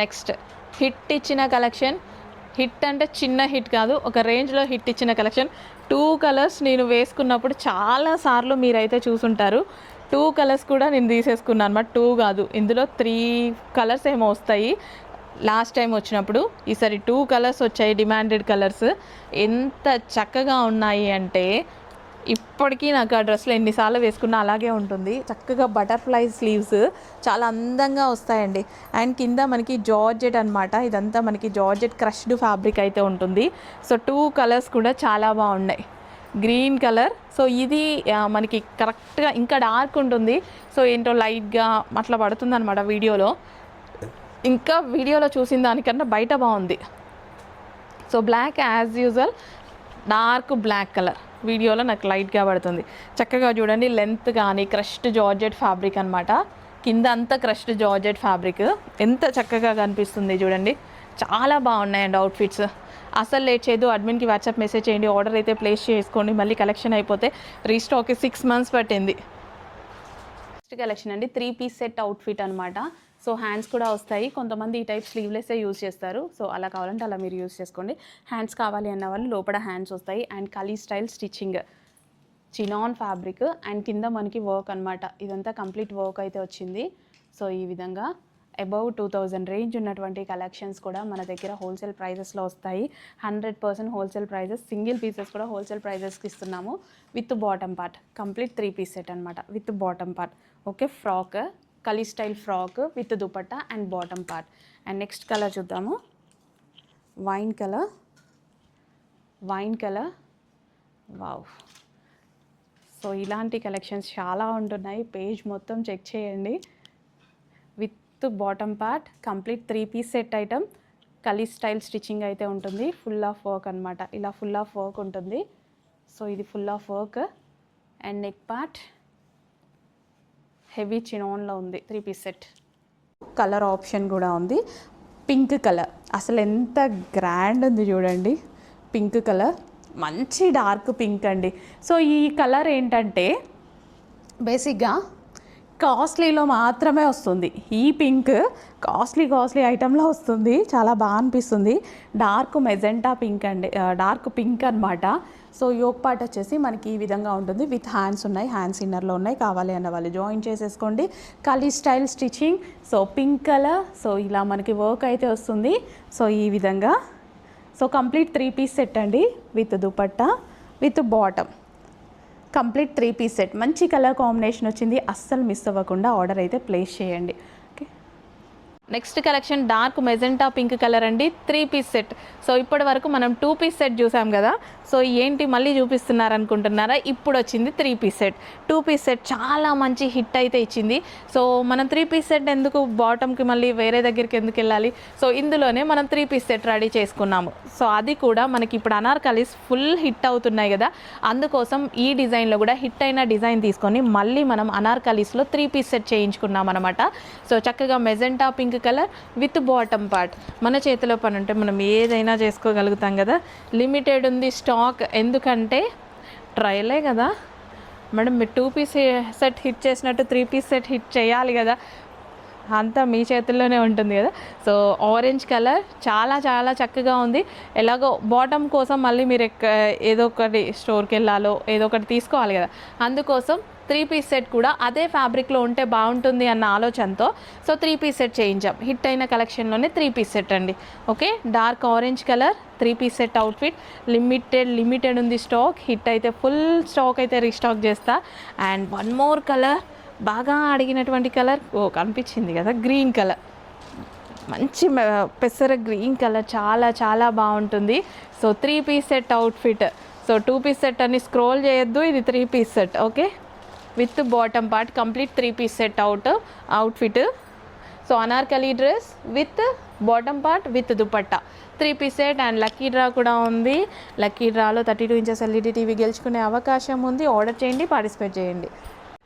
Next hit ఇచ్చిన collection, hit అంటే చిన్న హిట్ కాదు, ఒక రేంజ్లో హిట్ ఇచ్చిన కలెక్షన్. 2 కలర్స్ నేను వేసుకున్నప్పుడు చాలాసార్లు మీరైతే చూసుంటారు. 2 కలర్స్ కూడా నేను తీసేసుకున్నాను అన్నమాట. 2 కాదు, ఇందులో 3 కలర్స్ ఏమో వస్తాయి లాస్ట్ టైం వచ్చినప్పుడు. ఈసారి 2 కలర్స్ వచ్చాయి, డిమాండెడ్ కలర్స్. ఎంత చక్కగా ఉన్నాయి అంటే ఇప్పటికీ నాకు ఆ డ్రెస్లో ఎన్నిసార్లు వేసుకున్నా అలాగే ఉంటుంది. చక్కగా బటర్ఫ్లై స్లీవ్స్ చాలా అందంగా వస్తాయండి. అండ్ కింద మనకి జార్జెట్ అనమాట, ఇదంతా మనకి జార్జెట్ క్రష్డ్ ఫ్యాబ్రిక్ అయితే ఉంటుంది. సో 2 కలర్స్ కూడా చాలా బాగున్నాయి. గ్రీన్ కలర్, సో ఇది మనకి కరెక్ట్గా ఇంకా డార్క్ ఉంటుంది. సో ఏంటో లైట్గా అట్లా పడుతుంది అనమాట వీడియోలో. ఇంకా వీడియోలో చూసిన దానికన్నా బయట బాగుంది. So black as usual, dark black colour, వీడియోలో నాకు లైట్గా పడుతుంది. చక్కగా చూడండి, లెంత్ కానీ క్రష్డ్ జార్జెట్ ఫ్యాబ్రిక్ అనమాట. కింద అంతా క్రష్డ్ జార్జెట్ ఫ్యాబ్రిక్ ఎంత చక్కగా కనిపిస్తుంది చూడండి. చాలా బాగున్నాయండి అవుట్ఫిట్స్. అసలు లేట్ చేయదు, అడ్మిన్కి వాట్సాప్ మెసేజ్ చేయండి, ఆర్డర్ అయితే ప్లేస్ చేసుకోండి. మళ్ళీ కలెక్షన్ అయిపోతే రీస్టాక్ 6 months పట్టింది. నెక్స్ట్ కలెక్షన్ అండి 3 piece సెట్ అవుట్ఫిట్ అనమాట. సో హ్యాండ్స్ కూడా వస్తాయి. కొంతమంది ఈ టైప్ స్లీవ్లెస్సే యూజ్ చేస్తారు. సో అలా కావాలంటే అలా మీరు యూజ్ చేసుకోండి. హ్యాండ్స్ కావాలి అన్న వాళ్ళు లోపల హ్యాండ్స్ వస్తాయి. And kali style stitching, chinon fabric, and కింద మనకి వర్క్ అనమాట. ఇదంతా కంప్లీట్ వర్క్ అయితే వచ్చింది. సో ఈ విధంగా అబౌవ్ 2000 రేంజ్ ఉన్నటువంటి కలెక్షన్స్ కూడా మన దగ్గర హోల్సేల్ ప్రైజెస్లో వస్తాయి. 100% హోల్సేల్ ప్రైజెస్. సింగిల్ పీసెస్ కూడా హోల్సేల్ ప్రైజెస్కి ఇస్తున్నాము. With bottom part, complete 3 piece set అనమాట with bottom part. Okay, frock, kali style frock with dupatta and bottom part. And next colour చూద్దాము, వైన్ కలర్. వావ్. సో ఇలాంటి కలెక్షన్స్ చాలా ఉంటున్నాయి. పేజ్ మొత్తం check చేయండి. With bottom part, complete 3 piece set item, kali style stitching అయితే ఉంటుంది. Full of work అనమాట. ఇలా ఫుల్ ఆఫ్ వర్క్ ఉంటుంది. సో ఇది full of work. And neck part heavy చినాన్లో ఉంది. 3 piece సెట్. కలర్ ఆప్షన్ కూడా ఉంది. పింక్ కలర్ అసలు ఎంత గ్రాండ్ ఉంది చూడండి. పింక్ కలర్ మంచి డార్క్ పింక్ అండి. సో ఈ కలర్ ఏంటంటే బేసిక్గా కాస్ట్లీలో మాత్రమే వస్తుంది. ఈ పింక్ కాస్ట్లీ ఐటెంలో వస్తుంది. చాలా బాగా అనిపిస్తుంది. డార్క్ మెజెంటా పింక్ అండి, డార్క్ పింక్ అనమాట. సో యోక్ పార్ట్ వచ్చేసి మనకి ఈ విధంగా ఉంటుంది. విత్ హ్యాండ్స్ ఉన్నాయి, హ్యాండ్స్ ఇన్నర్లో ఉన్నాయి. కావాలి అన్న వాళ్ళు జాయిన్ చేసేసుకోండి. Kali style stitching. So pink colour. So ఇలా మనకి వర్క్ అయితే వస్తుంది. సో ఈ విధంగా. సో కంప్లీట్ 3 piece సెట్ అండి with dupatta with bottom. Complete 3 piece set. మంచి కలర్ కాంబినేషన్ వచ్చింది. అస్సలు మిస్ అవ్వకుండా ఆర్డర్ అయితే ప్లేస్ చేయండి. Next collection dark magenta pink colour అండి, 3 piece సెట్. సో ఇప్పటి వరకు మనం 2 piece సెట్ చూసాం కదా. సో ఏంటి మళ్ళీ చూపిస్తున్నారు అనుకుంటున్నారా? ఇప్పుడు వచ్చింది 3 piece సెట్. 2 piece సెట్ చాలా మంచి హిట్ అయితే ఇచ్చింది. సో మనం 3 piece సెట్ ఎందుకు బాటమ్కి మళ్ళీ వేరే దగ్గరికి ఎందుకు వెళ్ళాలి? సో ఇందులోనే మనం 3 piece సెట్ రెడీ చేసుకున్నాము. సో అది కూడా మనకి ఇప్పుడు అనార్కలీస్ ఫుల్ హిట్ అవుతున్నాయి కదా, అందుకోసం ఈ డిజైన్లో కూడా హిట్ అయిన డిజైన్ తీసుకొని మళ్ళీ మనం అనార్కలీస్లో 3 piece సెట్ చేయించుకున్నాం అనమాట. సో చక్కగా magenta pink colour with bottom part. మన చేతిలో పని ఉంటే మనం ఏదైనా చేసుకోగలుగుతాం కదా. లిమిటెడ్ ఉంది స్టాక్, ఎందుకంటే ట్రయలే కదా మేడం. మీరు 2 piece సెట్ హిట్ చేసినట్టు 3 piece సెట్ హిట్ చేయాలి కదా, అంతా మీ చేతుల్లోనే ఉంటుంది కదా. సో ఆరెంజ్ కలర్ చాలా చాలా చక్కగా ఉంది. ఎలాగో బాటమ్ కోసం మళ్ళీ మీరు ఏదో ఒకటి స్టోర్కి వెళ్ళాలో ఏదో ఒకటి తీసుకోవాలి కదా, అందుకోసం 3 piece సెట్ కూడా అదే ఫ్యాబ్రిక్లో ఉంటే బాగుంటుంది అన్న ఆలోచనతో సో 3 piece సెట్ చేయించాం. హిట్ అయిన కలెక్షన్లోనే 3 piece సెట్ అండి. Okay, dark orange colour 3 piece set outfit. Limited ఉంది స్టాక్. హిట్ అయితే ఫుల్ స్టాక్ అయితే రీస్టాక్ చేస్తా. అండ్ వన్ మోర్ కలర్, బాగా అడిగినటువంటి కలర్ కనిపించింది కదా, గ్రీన్ కలర్. మంచి పెసర గ్రీన్ కలర్ చాలా చాలా బాగుంటుంది. So 3 piece set outfit. So 2 piece set అని స్క్రోల్ చేయొద్దు, ఇది 3 piece set. Okay, with bottom part complete 3 piece set outfit. So Anarkali dress with bottom part with dupatta 3 piece set. And lucky draw కూడా ఉంది. Lucky డ్రాలో 32 inches LED TV గెలుచుకునే అవకాశం ఉంది. Order చేయండి, participate చేయండి.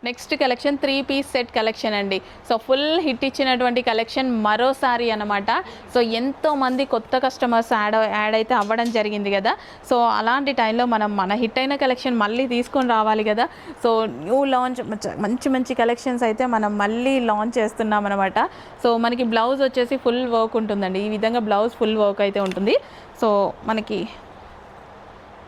Next collection 3 piece set collection అండి. So full hit ఇచ్చినటువంటి collection మరోసారి అనమాట. సో ఎంతోమంది కొత్త కస్టమర్స్ యాడ్ అయితే అవ్వడం జరిగింది కదా. సో అలాంటి టైంలో మనం మన హిట్ అయిన కలెక్షన్ మళ్ళీ తీసుకొని రావాలి కదా. సో న్యూ లాంచ్ మంచి మంచి కలెక్షన్స్ అయితే మనం మళ్ళీ లాంచ్ చేస్తున్నాం అనమాట. సో మనకి బ్లౌజ్ వచ్చేసి ఫుల్ వర్క్ ఉంటుందండి. ఈ విధంగా బ్లౌజ్ ఫుల్ వర్క్ అయితే ఉంటుంది. సో మనకి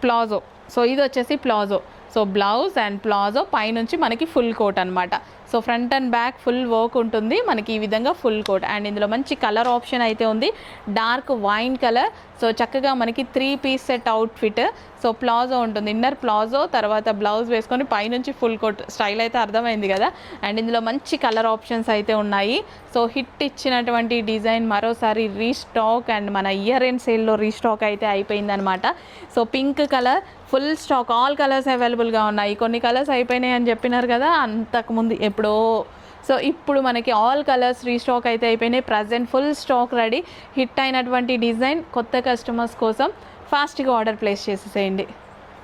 ప్లాజో, సో ఇది వచ్చేసి palazzo. So blouse and palazzo పైనుంచి మనకి ఫుల్ కోట్ అనమాట. So front and back full work ఉంటుంది మనకి ఈ విధంగా ఫుల్ కోట్. అండ్ ఇందులో మంచి కలర్ ఆప్షన్ అయితే ఉంది, డార్క్ వైన్ కలర్. సో చక్కగా మనకి 3 piece set outfit. So palazzo ఉంటుంది, ఇన్నర్ ప్లాజో, తర్వాత బ్లౌజ్ వేసుకొని పైనుంచి ఫుల్ కోట్ స్టైల్ అయితే అర్థమైంది కదా. అండ్ ఇందులో మంచి కలర్ ఆప్షన్స్ అయితే ఉన్నాయి. సో హిట్ ఇచ్చినటువంటి డిజైన్ మరోసారి రీస్టాక్, అండ్ మన ఇయర్ ఎండ్ సేల్లో రీస్టాక్ అయితే అయిపోయిందనమాట. So pink colour full stock, all colours అవైలబుల్గా ఉన్నాయి. కొన్ని కలర్స్ అయిపోయినాయి అని చెప్పినారు కదా అంతకుముందు ఎప్పుడో. సో ఇప్పుడు మనకి ఆల్ కలర్స్ రీస్టాక్ అయితే అయిపోయినాయి. Present full stock ready. Hit అయినటువంటి డిజైన్ కొత్త కస్టమర్స్ కోసం ఫాస్ట్గా ఆర్డర్ ప్లేస్ చేసేసేయండి.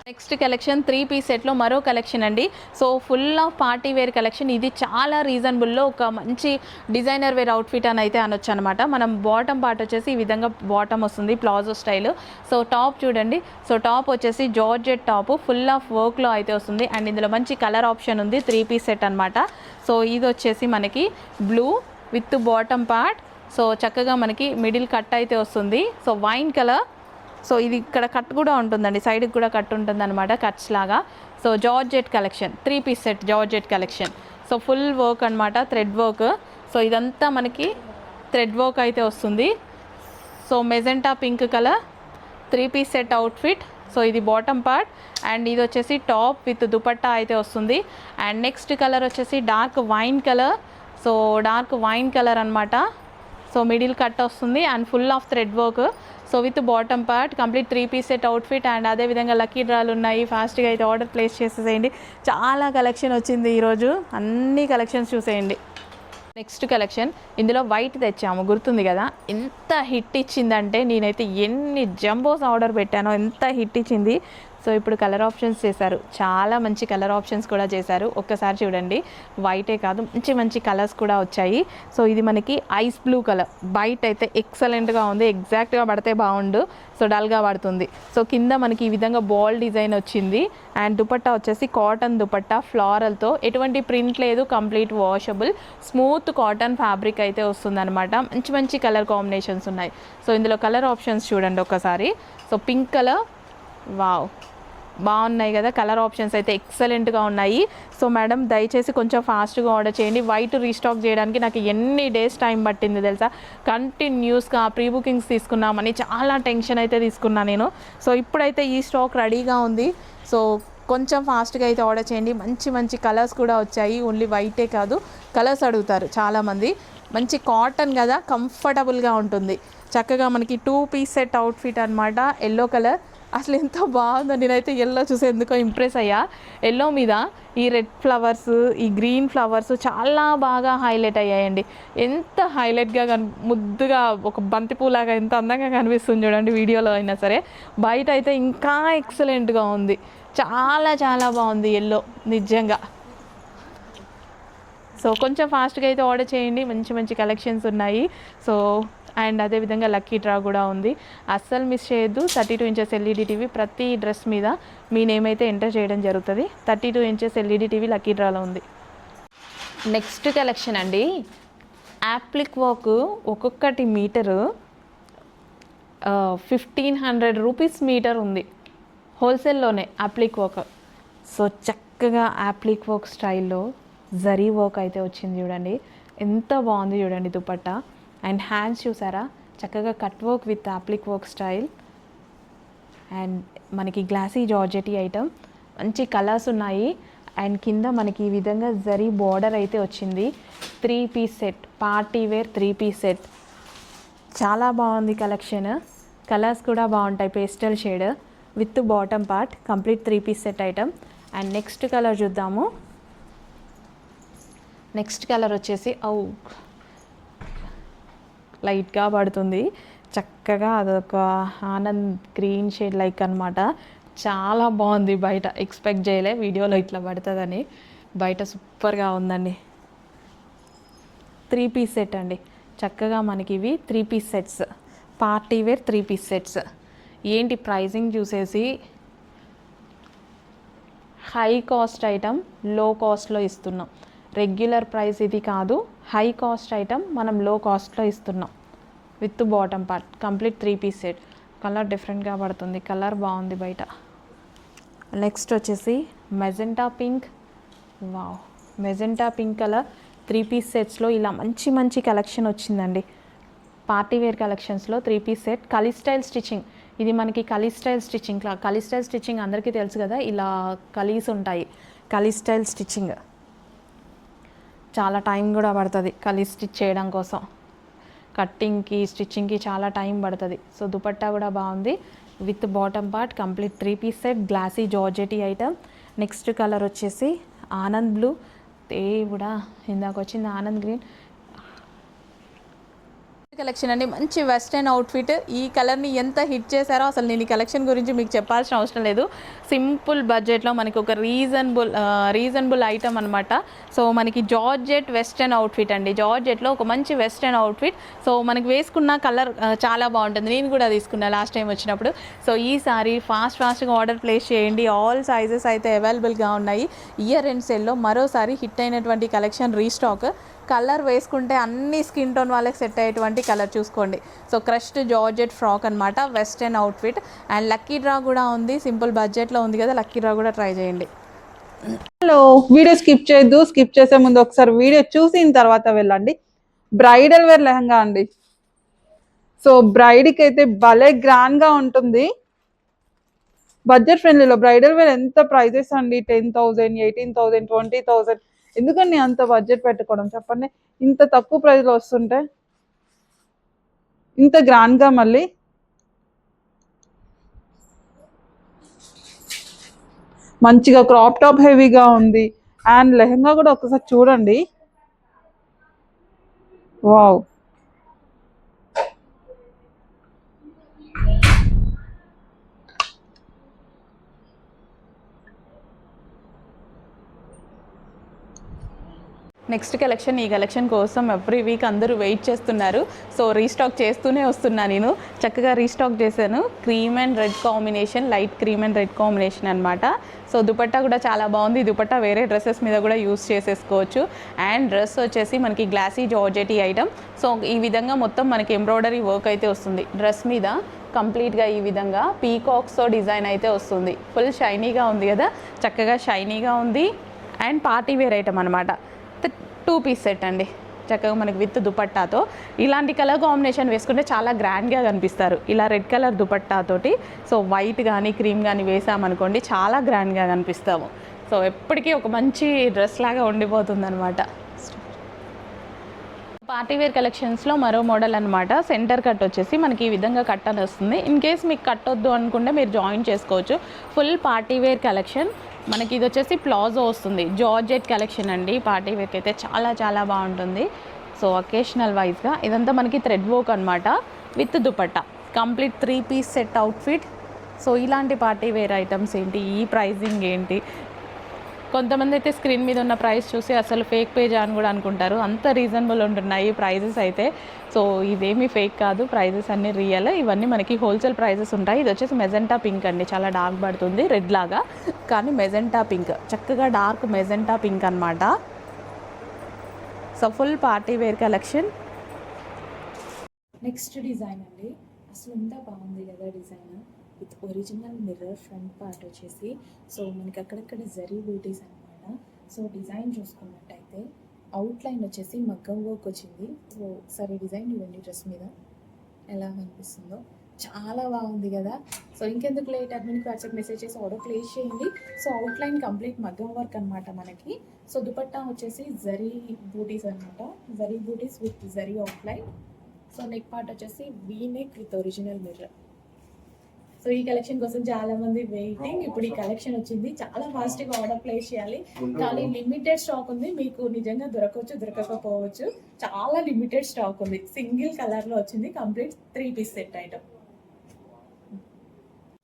నెక్స్ట్ కలెక్షన్ 3 పీస్ సెట్లో మరో కలెక్షన్ అండి. So full of party wear collection. ఇది చాలా రీజనబుల్లో ఒక మంచి డిజైనర్ వేర్ అవుట్ఫిట్ అని అయితే అనొచ్చు అనమాట. మనం బాటమ్ పార్ట్ వచ్చేసి ఈ విధంగా బాటమ్ వస్తుంది ప్లాజో స్టైల్. సో టాప్ చూడండి. సో టాప్ వచ్చేసి జార్జెట్ టాప్ ఫుల్ ఆఫ్ వర్క్లో అయితే వస్తుంది. అండ్ ఇందులో మంచి కలర్ ఆప్షన్ ఉంది. 3 పీస్ సెట్ అనమాట. సో ఇది వచ్చేసి మనకి blue with bottom part. So చక్కగా మనకి మిడిల్ కట్ అయితే వస్తుంది. So wine colour. సో ఇది ఇక్కడ కట్ కూడా ఉంటుందండి, సైడ్కి కూడా కట్ ఉంటుంది అనమాట, కట్స్ లాగా. So georgette collection 3 piece set georgette collection. So full work అనమాట, థ్రెడ్ వర్క్. సో ఇదంతా మనకి థ్రెడ్ వర్క్ అయితే వస్తుంది. So magenta pink colour 3 piece set outfit. So ఇది బాటమ్ పార్ట్ అండ్ ఇది వచ్చేసి టాప్ విత్ దుపట్టా అయితే వస్తుంది. అండ్ నెక్స్ట్ కలర్ వచ్చేసి dark wine colour. So dark wine colour అనమాట. సో మిడిల్ కట్ వస్తుంది and full of thread work. So with bottom part complete 3 piece set outfit. And అదేవిధంగా lucky డ్రాలు ఉన్నాయి. ఫాస్ట్గా అయితే ఆర్డర్ ప్లేస్ చేసేసేయండి. చాలా కలెక్షన్ వచ్చింది ఈరోజు, అన్ని కలెక్షన్స్ చూసేయండి. నెక్స్ట్ కలెక్షన్ ఇందులో వైట్ తెచ్చాము, గుర్తుంది కదా. ఎంత హిట్ ఇచ్చిందంటే నేనైతే ఎన్ని జంబోస్ ఆర్డర్ పెట్టానో, ఎంత హిట్ ఇచ్చింది. సో ఇప్పుడు కలర్ ఆప్షన్స్ చేశారు, చాలా మంచి కలర్ ఆప్షన్స్ కూడా చేశారు. ఒక్కసారి చూడండి, వైటే కాదు మంచి మంచి కలర్స్ కూడా వచ్చాయి. సో ఇది మనకి ఐస్ బ్లూ కలర్, బయట అయితే ఎక్సలెంట్గా ఉంది. ఎగ్జాక్ట్గా పడితే బాగుండు, సో డల్గా పడుతుంది. సో కింద మనకి ఈ విధంగా బాల్ డిజైన్ వచ్చింది. అండ్ దుపట్టా వచ్చేసి కాటన్ దుపట్టా ఫ్లారల్తో, ఎటువంటి ప్రింట్ లేదు, complete washable smooth cotton fabric అయితే వస్తుందన్నమాట. మంచి మంచి కలర్ కాంబినేషన్స్ ఉన్నాయి. సో ఇందులో కలర్ ఆప్షన్స్ చూడండి ఒక్కసారి. సో పింక్ కలర్, వావ్ బాగున్నాయి కదా. కలర్ ఆప్షన్స్ అయితే ఎక్సలెంట్గా ఉన్నాయి. సో మేడం దయచేసి కొంచెం ఫాస్ట్గా ఆర్డర్ చేయండి. వైట్ రీస్టాక్ చేయడానికి నాకు ఎన్ని డేస్ టైం పట్టింది తెలుసా. కంటిన్యూస్గా ప్రీ బుకింగ్స్ తీసుకున్నామని చాలా టెన్షన్ అయితే తీసుకున్నా నేను. సో ఇప్పుడైతే ఈ స్టాక్ రెడీగా ఉంది. సో కొంచెం ఫాస్ట్గా అయితే ఆర్డర్ చేయండి. మంచి మంచి కలర్స్ కూడా వచ్చాయి. ఓన్లీ వైటే కాదు, కలర్స్ అడుగుతారు చాలామంది. మంచి కాటన్ కదా, కంఫర్టబుల్గా ఉంటుంది. చక్కగా మనకి 2 పీస్ సెట్ అవుట్ఫిట్ అనమాట. ఎల్లో కలర్ అసలు ఎంతో బాగుందో. నేనైతే ఎల్లో చూసి ఎందుకో ఇంప్రెస్ అయ్యా. ఎల్లో మీద ఈ రెడ్ ఫ్లవర్స్, ఈ గ్రీన్ ఫ్లవర్స్ చాలా బాగా హైలైట్ అయ్యాయండి. ఎంత హైలైట్గా ముద్దుగా ఒక బంతిపూలాగా ఎంత అందంగా కనిపిస్తుంది చూడండి వీడియోలో అయినా సరే. బయట అయితే ఇంకా ఎక్సలెంట్గా ఉంది, చాలా చాలా బాగుంది ఎల్లో నిజంగా. సో కొంచెం ఫాస్ట్గా అయితే ఆర్డర్ చేయండి, మంచి మంచి కలెక్షన్స్ ఉన్నాయి. సో అండ్ అదేవిధంగా లక్కీ డ్రా కూడా ఉంది, అస్సలు మిస్ చేయొద్దు. 32 ఇంచెస్ ఎల్ఈడి టీవీ ప్రతి డ్రెస్ మీద మీ నేమ్ అయితే ఎంటర్ చేయడం జరుగుతుంది. 32 ఇంచెస్ ఎల్ఈడి టీవీ లక్కీ డ్రాలో ఉంది. నెక్స్ట్ కలెక్షన్ అండి, యాప్లిక్ వర్క్ ఒక్కొక్కటి మీటరు 1500 రూపీస్ మీటర్ ఉంది హోల్సేల్లోనే యాప్లిక్ వర్క్. సో చక్కగా యాప్లిక్ వర్క్ స్టైల్లో జరీ వర్క్ అయితే వచ్చింది చూడండి, ఎంత బాగుంది చూడండి దుపట్టా. అండ్ హ్యాండ్స్ చూసారా, చక్కగా cut work with applique work style. And మనకి గ్లాసీ జార్జెటీ ఐటమ్, మంచి కలర్స్ ఉన్నాయి. అండ్ కింద మనకి ఈ విధంగా జరీ బార్డర్ అయితే వచ్చింది. 3 piece set, party wear 3 piece set, చాలా బాగుంది కలెక్షన్. కలర్స్ కూడా బాగుంటాయి, pastel shade with bottom part, complete 3 piece set item. And next colour చూద్దాము. నెక్స్ట్ కలర్ వచ్చేసి లైట్గా పడుతుంది, చక్కగా అదొక ఆనంద్ గ్రీన్ షేడ్ లైక్ అనమాట. చాలా బాగుంది, బయట ఎక్స్పెక్ట్ చేయలే వీడియోలో ఇట్లా పడుతుందని. బయట సూపర్గా ఉందండి. 3 పీస్ సెట్ అండి. చక్కగా మనకి ఇవి 3 piece sets, party wear 3 piece sets. ఏంటి ప్రైజింగ్ చూసేసి హై కాస్ట్ ఐటమ్ లో కాస్ట్లో ఇస్తున్నాం. రెగ్యులర్ ప్రైస్ ఇది కాదు, హై కాస్ట్ ఐటమ్ మనం లో కాస్ట్లో ఇస్తున్నాం. With bottom part complete 3 piece set. Colour డిఫరెంట్గా పడుతుంది, కలర్ బాగుంది బయట. నెక్స్ట్ వచ్చేసి magenta pink. Wow, magenta pink colour 3 piece సెట్స్లో ఇలా మంచి మంచి కలెక్షన్ వచ్చిందండి. పార్టీ వేర్ కలెక్షన్స్లో 3 piece set kali style stitching. ఇది మనకి kali style stitching. Kali style stitching అందరికీ తెలుసు కదా, ఇలా కలీస్ ఉంటాయి. కలీ స్టైల్ స్టిచ్చింగ్ చాలా టైం కూడా పడుతుంది కలీ స్టిచ్ చేయడం కోసం. కట్టింగ్కి స్టిచ్చింగ్కి చాలా టైం పడుతుంది. సో దుపట్టా కూడా బాగుంది with bottom part complete 3 piece set glossy georgette item. Next colour వచ్చేసి ఆనంద్ బ్లూ. కూడా ఇందాక వచ్చింది ఆనంద్ గ్రీన్ కలెక్షన్ అండి. మంచి వెస్టర్న్ అవుట్ఫిట్. ఈ కలర్ని ఎంత హిట్ చేశారో అసలు నేను ఈ కలెక్షన్ గురించి మీకు చెప్పాల్సిన అవసరం లేదు. సింపుల్ బడ్జెట్లో మనకి ఒక రీజనబుల్ ఐటమ్ అనమాట. సో మనకి జార్జెట్ వెస్టర్న్ అవుట్ఫిట్ అండి. జార్జెట్లో ఒక మంచి వెస్టర్న్ అవుట్ఫిట్. సో మనకి వేసుకున్న కలర్ చాలా బాగుంటుంది. నేను కూడా తీసుకున్నా లాస్ట్ టైం వచ్చినప్పుడు. సో ఈసారి ఫాస్ట్గా ఆర్డర్ ప్లేస్ చేయండి. ఆల్ సైజెస్ అయితే అవైలబుల్గా ఉన్నాయి. ఇయర్ ఎండ్ సేల్లో మరోసారి హిట్ అయినటువంటి కలెక్షన్ రీస్టాక్. కలర్ వేసుకుంటే అన్ని స్కిన్ టోన్ వాళ్ళకి సెట్ అయ్యేటువంటి కలర్ చూసుకోండి. సో క్రష్డ్ జార్జెట్ ఫ్రాక్ అనమాట, western outfit. And lucky draw కూడా ఉంది. సింపుల్ బడ్జెట్లో ఉంది కదా, లక్కీ డ్రా కూడా ట్రై చేయండి. హలో, వీడియో స్కిప్ చేయొద్దు. స్కిప్ చేసే ముందు ఒకసారి వీడియో చూసిన తర్వాత వెళ్ళండి. బ్రైడల్ వేర్ లెహంగా అండి. సో బ్రైడ్కి అయితే భలే గ్రాండ్ గా ఉంటుంది. బడ్జెట్ ఫ్రెండ్లీలో బ్రైడల్ వేర్ ఎంత ప్రైజెస్ అండి, 10,000, 18,000, 20,000. ఎందుకండి అంత బడ్జెట్ పెట్టుకోవడం చెప్పండి. ఇంత తక్కువ ప్రైస్ లో వస్తుంటే ఇంత గ్రాండ్ గా మళ్ళీ మంచిగా క్రాప్ టాప్ హెవీగా ఉంది. అండ్ లెహంగా కూడా ఒకసారి చూడండి. Wow, next collection. ఈ కలెక్షన్ కోసం ఎవ్రీ వీక్ అందరూ వెయిట్ చేస్తున్నారు. సో రీస్టాక్ చేస్తూనే వస్తున్నా నేను. చక్కగా రీస్టాక్ చేశాను. Cream and red combination, light cream and red combination అనమాట. సో దుపట్టా కూడా చాలా బాగుంది. దుపట్టా వేరే డ్రెస్సెస్ మీద కూడా యూస్ చేసేసుకోవచ్చు. అండ్ డ్రెస్ వచ్చేసి మనకి గ్లాసీ జార్జెటీ ఐటమ్. సో ఈ విధంగా మొత్తం మనకి ఎంబ్రాయిడరీ వర్క్ అయితే వస్తుంది డ్రెస్ మీద. కంప్లీట్గా ఈ విధంగా పీకాక్స్తో డిజైన్ అయితే వస్తుంది. ఫుల్ షైనీగా ఉంది కదా, చక్కగా షైనీగా ఉంది. అండ్ పార్టీ వేర్ ఐటమ్ అనమాట. 2 పీస్ సెట్ అండి. చక్కగా మనకి విత్ దుపట్టాతో ఇలాంటి కలర్ కాంబినేషన్ వేసుకుంటే చాలా గ్రాండ్గా కనిపిస్తారు. ఇలా రెడ్ కలర్ దుపట్టాతోటి సో వైట్ కానీ క్రీమ్ కానీ వేసామనుకోండి చాలా గ్రాండ్గా కనిపిస్తాము. సో ఎప్పటికీ ఒక మంచి డ్రెస్ లాగా ఉండిపోతుంది అనమాట. పార్టీవేర్ కలెక్షన్స్లో మరో మోడల్ అనమాట. సెంటర్ కట్ వచ్చేసి మనకి ఈ విధంగా కట్ అని వస్తుంది. ఇన్ కేస్ మీకు కట్ వద్దు అనుకుంటే మీరు జాయిన్ చేసుకోవచ్చు. Full party wear collection. మనకి ఇది వచ్చేసి ప్లాజో వస్తుంది. జార్జెట్ కలెక్షన్ అండి. పార్టీ వేర్కి అయితే చాలా బాగుంటుంది. సో ఒకేషనల్ వైజ్గా ఇదంతా మనకి థ్రెడ్ వర్క్ అనమాట with dupatta. Complete 3 piece set outfit. So ఇలాంటి పార్టీ వేర్ ఐటమ్స్ ఏంటి, ఈ ప్రైజింగ్ ఏంటి, కొంతమంది అయితే స్క్రీన్ మీద ఉన్న ప్రైస్ చూసి అసలు ఫేక్ పేజ్ అని కూడా అనుకుంటారు. అంత రీజనబుల్ ఉంటున్నాయి ప్రైజెస్ అయితే. సో ఇదేమీ ఫేక్ కాదు, ప్రైజెస్ అన్నీ రియల్. ఇవన్నీ మనకి హోల్సేల్ ప్రైజెస్ ఉంటాయి. ఇది వచ్చేసి మెజెంటా పింక్ అండి. చాలా డార్క్ పడుతుంది రెడ్ లాగా, కానీ మెజెంటా పింక్, చక్కగా డార్క్ మెజెంటా పింక్ అనమాట. So full party wear collection. Next design అండి. అసలు ఎంత బాగుంది కదా design, with original mirror front part వచ్చేసి. సో మనకి అక్కడక్కడ జరీ బూటీస్ అనమాట. సో డిజైన్ చూసుకున్నట్టయితే అవుట్లైన్ వచ్చేసి మగ్గం వర్క్ వచ్చింది. సో సరే డిజైన్ చూడండి డ్రెస్ మీద ఎలా కనిపిస్తుందో, చాలా బాగుంది కదా. సో ఇంకెందుకు లేట్, అడ్మిన్కి వాట్సాప్ మెసేజ్ చేసి ఆర్డర్ ప్లేస్ చేయండి. So outline complete maggam work అనమాట మనకి. సో దుపట్టా వచ్చేసి జరీ బూటీస్ అనమాట, zari bootis with zari outline. So neck part వచ్చేసి V neck with original mirror. So ఈ కలెక్షన్ కోసం చాలా మంది వెయిటింగ్. ఇప్పుడు ఈ కలెక్షన్ వచ్చింది, చాలా ఫాస్ట్గా ఆర్డర్ ప్లేస్ చేయాలి. కానీ లిమిటెడ్ స్టాక్ ఉంది. మీకు నిజంగా దొరకవచ్చు, దొరకకపోవచ్చు. చాలా లిమిటెడ్ స్టాక్ ఉంది. సింగిల్ కలర్లో వచ్చింది. Complete 3 piece set item.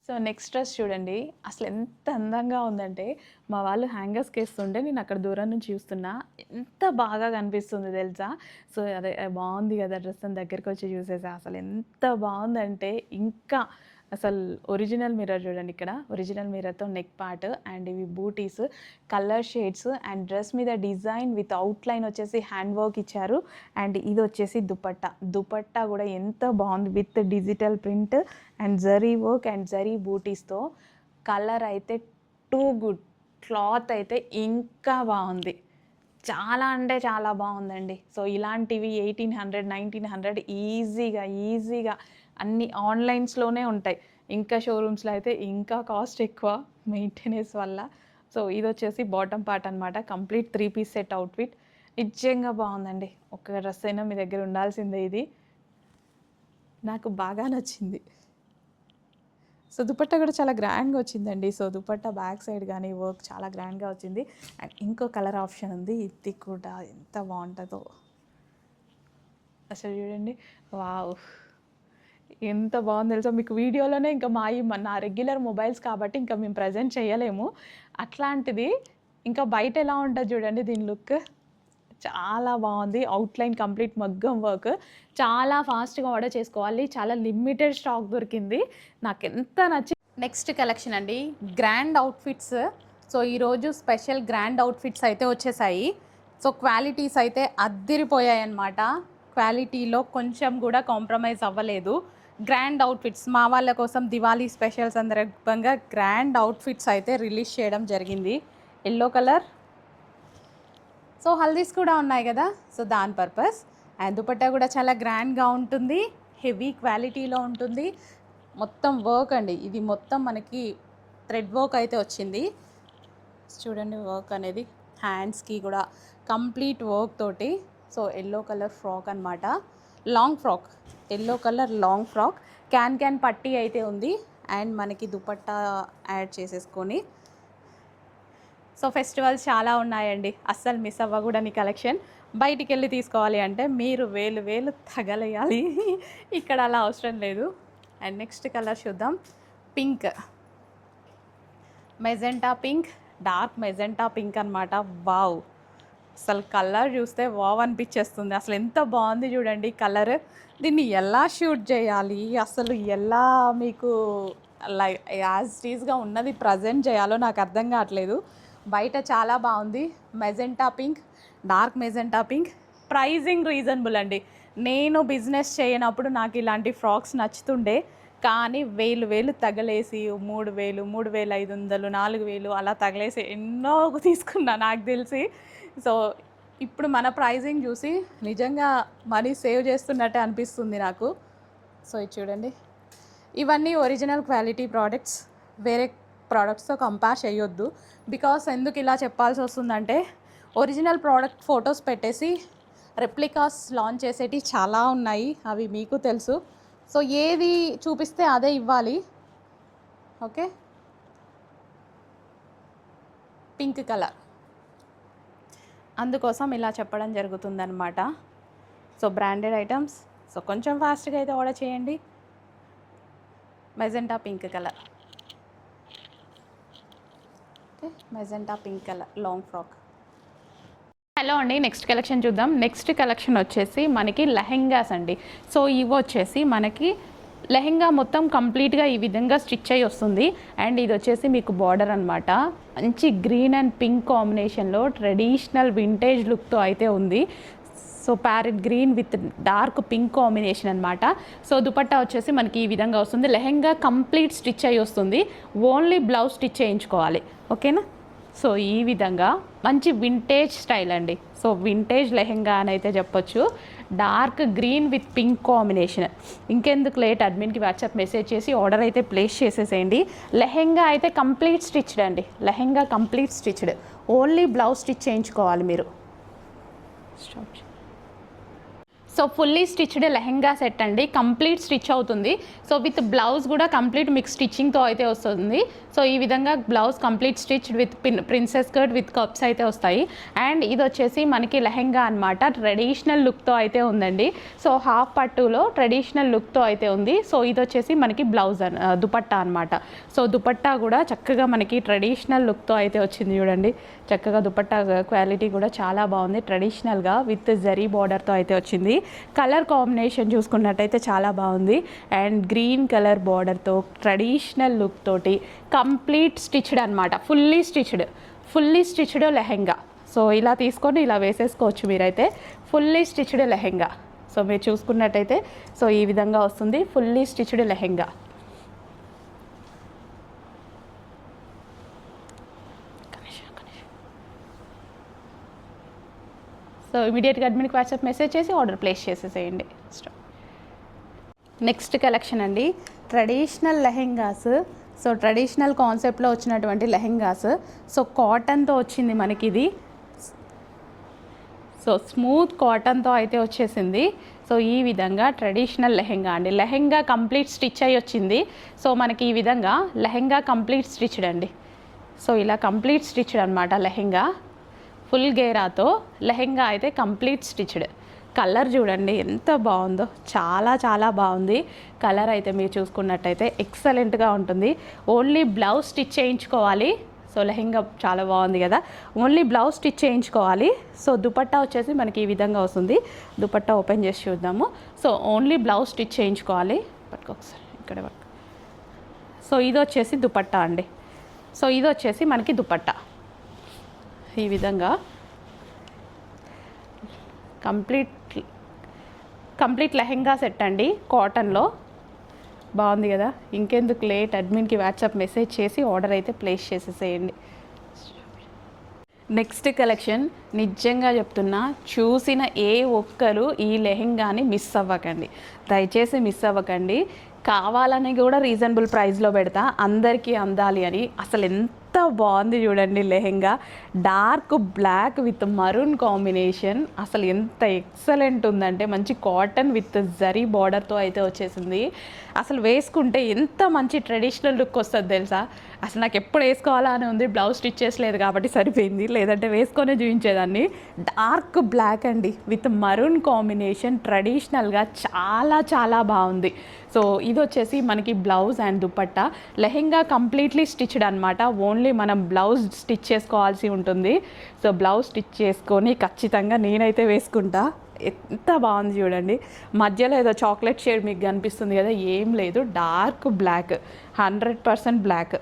So next dress చూడండి, అసలు ఎంత అందంగా ఉందంటే మా వాళ్ళు హ్యాంగర్స్కి వేస్తుంటే నేను అక్కడ దూరం నుంచి చూస్తున్నా, ఎంత బాగా కనిపిస్తుంది తెలుసా. సో అదే బాగుంది కదా డ్రెస్ అని దగ్గరికి వచ్చి చూసేసా, అసలు ఎంత బాగుందంటే ఇంకా అసలు ఒరిజినల్ మిర్రర్ చూడండి, ఇక్కడ ఒరిజినల్ మిర్రర్తో నెక్ పార్ట్ అండ్ ఇవి bootis, colour shades and dress మీద డిజైన్ విత్ అవుట్లైన్ వచ్చేసి హ్యాండ్ వర్క్ ఇచ్చారు. అండ్ ఇది వచ్చేసి దుపట్టా కూడా ఎంత బాగుంది with digital print and zari work and zari బూటీస్తో. కలర్ అయితే టూ గుడ్, క్లాత్ అయితే ఇంకా బాగుంది, చాలా అంటే చాలా బాగుందండి. సో ఇలాంటివి 1800 1900 ఈజీగా అన్ని ఆన్లైన్స్లోనే ఉంటాయి, ఇంకా షోరూమ్స్లో అయితే ఇంకా కాస్ట్ ఎక్కువ మెయింటెనెన్స్ వల్ల. సో ఇది వచ్చేసి బాటమ్ పార్ట్ అనమాట, కంప్లీట్ 3 పీస్ సెట్ అవుట్ఫిట్. నిజంగా బాగుందండి, ఒక డ్రెస్ అయినా మీ దగ్గర ఉండాల్సిందే, ఇది నాకు బాగా నచ్చింది. సో దుపట్టా కూడా చాలా గ్రాండ్గా వచ్చిందండి. సో దుపట్టా బ్యాక్ సైడ్ కానీ వర్క్ చాలా గ్రాండ్గా వచ్చింది. అండ్ ఇంకో కలర్ ఆప్షన్ ఉంది, ఇది కూడా ఎంత బాగుంటుందో అసలు చూడండి. వావ్, ఎంత బాగుంది తెలుసా. మీకు వీడియోలోనే ఇంకా నా రెగ్యులర్ మొబైల్స్ కాబట్టి ఇంకా మేము ప్రజెంట్ చేయలేము, అట్లాంటిది ఇంకా బయట ఎలా ఉంటుంది చూడండి దీని లుక్. చాలా బాగుంది, అవుట్లైన్ కంప్లీట్ మగ్గం వర్క్, చాలా ఫాస్ట్గా ఆర్డర్ చేసుకోవాలి, చాలా లిమిటెడ్ స్టాక్ దొరికింది, నాకు ఎంత నచ్చి. నెక్స్ట్ కలెక్షన్ అండి, గ్రాండ్ అవుట్ఫిట్స్. సో ఈరోజు స్పెషల్ గ్రాండ్ అవుట్ఫిట్స్ అయితే వచ్చేసాయి. సో క్వాలిటీస్ అయితే అద్దిరిపోయాయి అన్నమాట, క్వాలిటీలో కొంచెం కూడా కాంప్రమైజ్ అవ్వలేదు. గ్రాండ్ అవుట్ఫిట్స్ మా వాళ్ళ కోసం దివాళీ స్పెషల్ సందర్భంగా గ్రాండ్ అవుట్ఫిట్స్ అయితే రిలీజ్ చేయడం జరిగింది. ఎల్లో కలర్, సో హల్దీస్ కూడా ఉన్నాయి కదా, సో దాని పర్పస్. అండ్ దుపట్టా కూడా చాలా గ్రాండ్గా ఉంటుంది, హెవీ క్వాలిటీలో ఉంటుంది, మొత్తం వర్క్ అండి, ఇది మొత్తం మనకి థ్రెడ్ వర్క్ అయితే వచ్చింది. చూడండి వర్క్ అనేది హ్యాండ్స్కి కూడా కంప్లీట్ వర్క్ తోటి. సో ఎల్లో కలర్ ఫ్రాక్ అనమాట, long frock, yellow colour long frock, can పట్టీ అయితే ఉంది. అండ్ మనకి దుపట్టా యాడ్ చేసేసుకొని. సో ఫెస్టివల్స్ చాలా ఉన్నాయండి, అస్సలు మిస్ అవ్వకూడని కలెక్షన్. బయటికి వెళ్ళి తీసుకోవాలి అంటే మీరు వేలు తగలేయాలి, ఇక్కడ అలా అవసరం లేదు. అండ్ నెక్స్ట్ కలర్ చూద్దాం, pink, magenta pink, dark magenta pink అనమాట. వావ్, అసలు కలర్ చూస్తే వావ్ అనిపించేస్తుంది, అసలు ఎంత బాగుంది చూడండి కలర్. దీన్ని ఎలా షూట్ చేయాలి, అసలు ఎలా మీకు లైక్ యాజ్ టీజ్గా ఉన్నది ప్రజెంట్ చేయాలో నాకు అర్థం కావట్లేదు. బయట చాలా బాగుంది, magenta pink, dark magenta pink. Pricing reasonable అండి, నేను బిజినెస్ చేయనప్పుడు నాకు ఇలాంటి ఫ్రాక్స్ నచ్చుతుండే, కానీ వేలు తగలేసి 3000 3500 4000 అలా తగలేసి ఎన్నో తీసుకున్నా నాకు తెలిసి. సో ఇప్పుడు మన ప్రైజింగ్ చూసి నిజంగా మనీ సేవ్ చేస్తున్నట్టే అనిపిస్తుంది నాకు. సో ఇది చూడండి, ఇవన్నీ ఒరిజినల్ క్వాలిటీ ప్రోడక్ట్స్, వేరే ప్రోడక్ట్స్తో కంపేర్ చేయొద్దు. బికాస్ ఎందుకు ఇలా చెప్పాల్సి వస్తుందంటే, ఒరిజినల్ ప్రోడక్ట్ ఫొటోస్ పెట్టేసి రెప్లికాస్ లాంచ్ చేసేటివి చాలా ఉన్నాయి, అవి మీకు తెలుసు. సో ఏది చూపిస్తే అదే ఇవ్వాలి, ఓకే. పింక్ కలర్, అందుకోసం ఇలా చెప్పడం జరుగుతుందన్నమాట. సో బ్రాండెడ్ ఐటమ్స్, సో కొంచెం ఫాస్ట్గా అయితే ఆర్డర్ చేయండి. Magenta pink colour, okay, magenta pink colour long frock. Hello అండి, నెక్స్ట్ కలెక్షన్ చూద్దాం. నెక్స్ట్ కలెక్షన్ వచ్చేసి మనకి లెహెంగాస్ అండి. సో ఇవి వచ్చేసి మనకి లెహెంగా మొత్తం కంప్లీట్గా ఈ విధంగా స్టిచ్ అయ్యి వస్తుంది. అండ్ ఇది వచ్చేసి మీకు బార్డర్ అనమాట, మంచి గ్రీన్ అండ్ పింక్ కాంబినేషన్లో ట్రెడిషనల్ వింటేజ్ లుక్తో అయితే ఉంది. So parrot green with dark pink combination అనమాట. సో దుపట్టా వచ్చేసి మనకి ఈ విధంగా వస్తుంది. లెహెంగా కంప్లీట్ స్టిచ్ అయ్యి వస్తుంది, ఓన్లీ బ్లౌజ్ స్టిచ్ చేయించుకోవాలి, ఓకేనా. సో ఈ విధంగా మంచి వింటేజ్ స్టైల్ అండి. సో వింటేజ్ లెహెంగా అని అయితే చెప్పొచ్చు. Dark green with pink combination. ఇంకెందుకు లేట్, అడ్మిన్కి వాట్సాప్ మెసేజ్ చేసి ఆర్డర్ అయితే ప్లేస్ చేసేసేయండి. లెహెంగా అయితే కంప్లీట్ స్టిచ్డ్ అండి, lehenga complete stitched, only blouse stitch చేయించుకోవాలి మీరు. So fully stitched lehenga set అండి, కంప్లీట్ స్టిచ్ అవుతుంది. సో విత్ బ్లౌజ్ కూడా కంప్లీట్ మీకు స్టిచ్చింగ్తో అయితే వస్తుంది. సో ఈ విధంగా blouse complete stitched with princess cut with cups అయితే వస్తాయి. అండ్ ఇది వచ్చేసి మనకి లెహెంగా అనమాట, ట్రెడిషనల్ లుక్తో అయితే ఉందండి. సో హాఫ్ పట్టులో ట్రెడిషనల్ లుక్తో అయితే ఉంది. సో ఇది వచ్చేసి మనకి బ్లౌజ్ దుపట్టా అనమాట. సో దుపట్టా కూడా చక్కగా మనకి ట్రెడిషనల్ లుక్తో అయితే వచ్చింది చూడండి. చక్కగా దుపట్టా క్వాలిటీ కూడా చాలా బాగుంది, ట్రెడిషనల్గా విత్ జరీ బార్డర్తో అయితే వచ్చింది. కలర్ కాంబినేషన్ చూసుకున్నట్టయితే చాలా బాగుంది. అండ్ గ్రీన్ కలర్ బార్డర్తో ట్రెడిషనల్ లుక్ తోటి కంప్లీట్ స్టిచ్డ్ అనమాట, ఫుల్లీ స్టిచ్డ్ లెహెంగా. సో ఇలా తీసుకొని ఇలా వేసేసుకోవచ్చు మీరైతే, ఫుల్లీ స్టిచ్డ్ లెహెంగా. సో మీరు చూసుకున్నట్టయితే సో ఈ విధంగా వస్తుంది ఫుల్లీ స్టిచ్డ్ లెహెంగా. సో ఇమీడియట్గా అడ్మిన్కి వాట్సాప్ మెసేజ్ చేసి ఆర్డర్ ప్లేస్ చేసేసేయండి. నెక్స్ట్ కలెక్షన్ అండి, ట్రెడిషనల్ లెహెంగాస్. సో ట్రెడిషనల్ కాన్సెప్ట్లో వచ్చినటువంటి లెహెంగాస్. సో కాటన్తో వచ్చింది మనకి ఇది. సో స్మూత్ కాటన్తో అయితే వచ్చేసింది. సో ఈ విధంగా ట్రెడిషనల్ లెహెంగా అండి, లెహెంగా కంప్లీట్ స్టిచ్ అయ్యి వచ్చింది. సో మనకి ఈ విధంగా లెహెంగా కంప్లీట్ స్టిచ్డ్ అండి. సో ఇలా కంప్లీట్ స్టిచ్డ్ అనమాట లెహెంగా, ఫుల్ గేరాతో లెహెంగా అయితే కంప్లీట్ స్టిచ్డ్. కలర్ చూడండి ఎంత బాగుందో, చాలా బాగుంది కలర్ అయితే. మీరు చూసుకున్నట్టయితే ఎక్సలెంట్గా ఉంటుంది. ఓన్లీ బ్లౌజ్ స్టిచ్ చేయించుకోవాలి. సో లెహెంగా చాలా బాగుంది కదా, ఓన్లీ బ్లౌజ్ స్టిచ్ చేయించుకోవాలి. సో దుపట్టా వచ్చేసి మనకి ఈ విధంగా వస్తుంది. దుపట్టా ఓపెన్ చేసి చూద్దాము. సో ఓన్లీ బ్లౌజ్ స్టిచ్ చేయించుకోవాలి. పట్టుకోకసారి ఇక్కడ వరకు. సో ఇది వచ్చేసి దుపట్టా అండి. సో ఇది వచ్చేసి మనకి దుపట్టా ఈ విధంగా కంప్లీట్ లెహెంగా సెట్ అండి, కాటన్లో. బాగుంది కదా, ఇంకెందుకు లేట్, అడ్మిన్కి వాట్సాప్ మెసేజ్ చేసి ఆర్డర్ అయితే ప్లేస్ చేసేసేయండి. నెక్స్ట్ కలెక్షన్ నిజంగా చెప్తున్నా, చూసిన ఏ ఒక్కరు ఈ లెహెంగాని మిస్ అవ్వకండి, దయచేసి మిస్ అవ్వకండి. కావాలని కూడా రీజనబుల్ ప్రైస్లో పెడతా, అందరికీ అందాలి అని. అసలు ఎంత బాగుంది చూడండి lehenga, dark black with maroon combination. అసలు ఎంత ఎక్సలెంట్ ఉందంటే, మంచి కాటన్ విత్ జరీ బార్డర్తో అయితే వచ్చేసింది. అసలు వేసుకుంటే ఎంత మంచి ట్రెడిషనల్ లుక్ వస్తుంది తెలుసా. అసలు నాకు ఎప్పుడు వేసుకోవాలా అని ఉంది, బ్లౌజ్ స్టిచ్ చేసలేదు కాబట్టి సరిపోయింది, లేదంటే వేసుకొనే చూపించేదాన్ని. డార్క్ బ్లాక్ అండి విత్ మరూన్ కాంబినేషన్, ట్రెడిషనల్గా చాలా బాగుంది. సో ఇది వచ్చేసి మనకి blouse and dupatta. Lehenga completely stitched అనమాట, ఓన్లీ మనం బ్లౌజ్ స్టిచ్ చేసుకోవాల్సి ఉంటుంది. సో బ్లౌజ్ స్టిచ్ చేసుకొని ఖచ్చితంగా నేనైతే వేసుకుంటా. ఎంత బాగుంది చూడండి, మధ్యలో ఏదో చాక్లెట్ షేడ్ మీకు కనిపిస్తుంది కదా, ఏం లేదు, డార్క్ బ్లాక్, 100% బ్లాక్.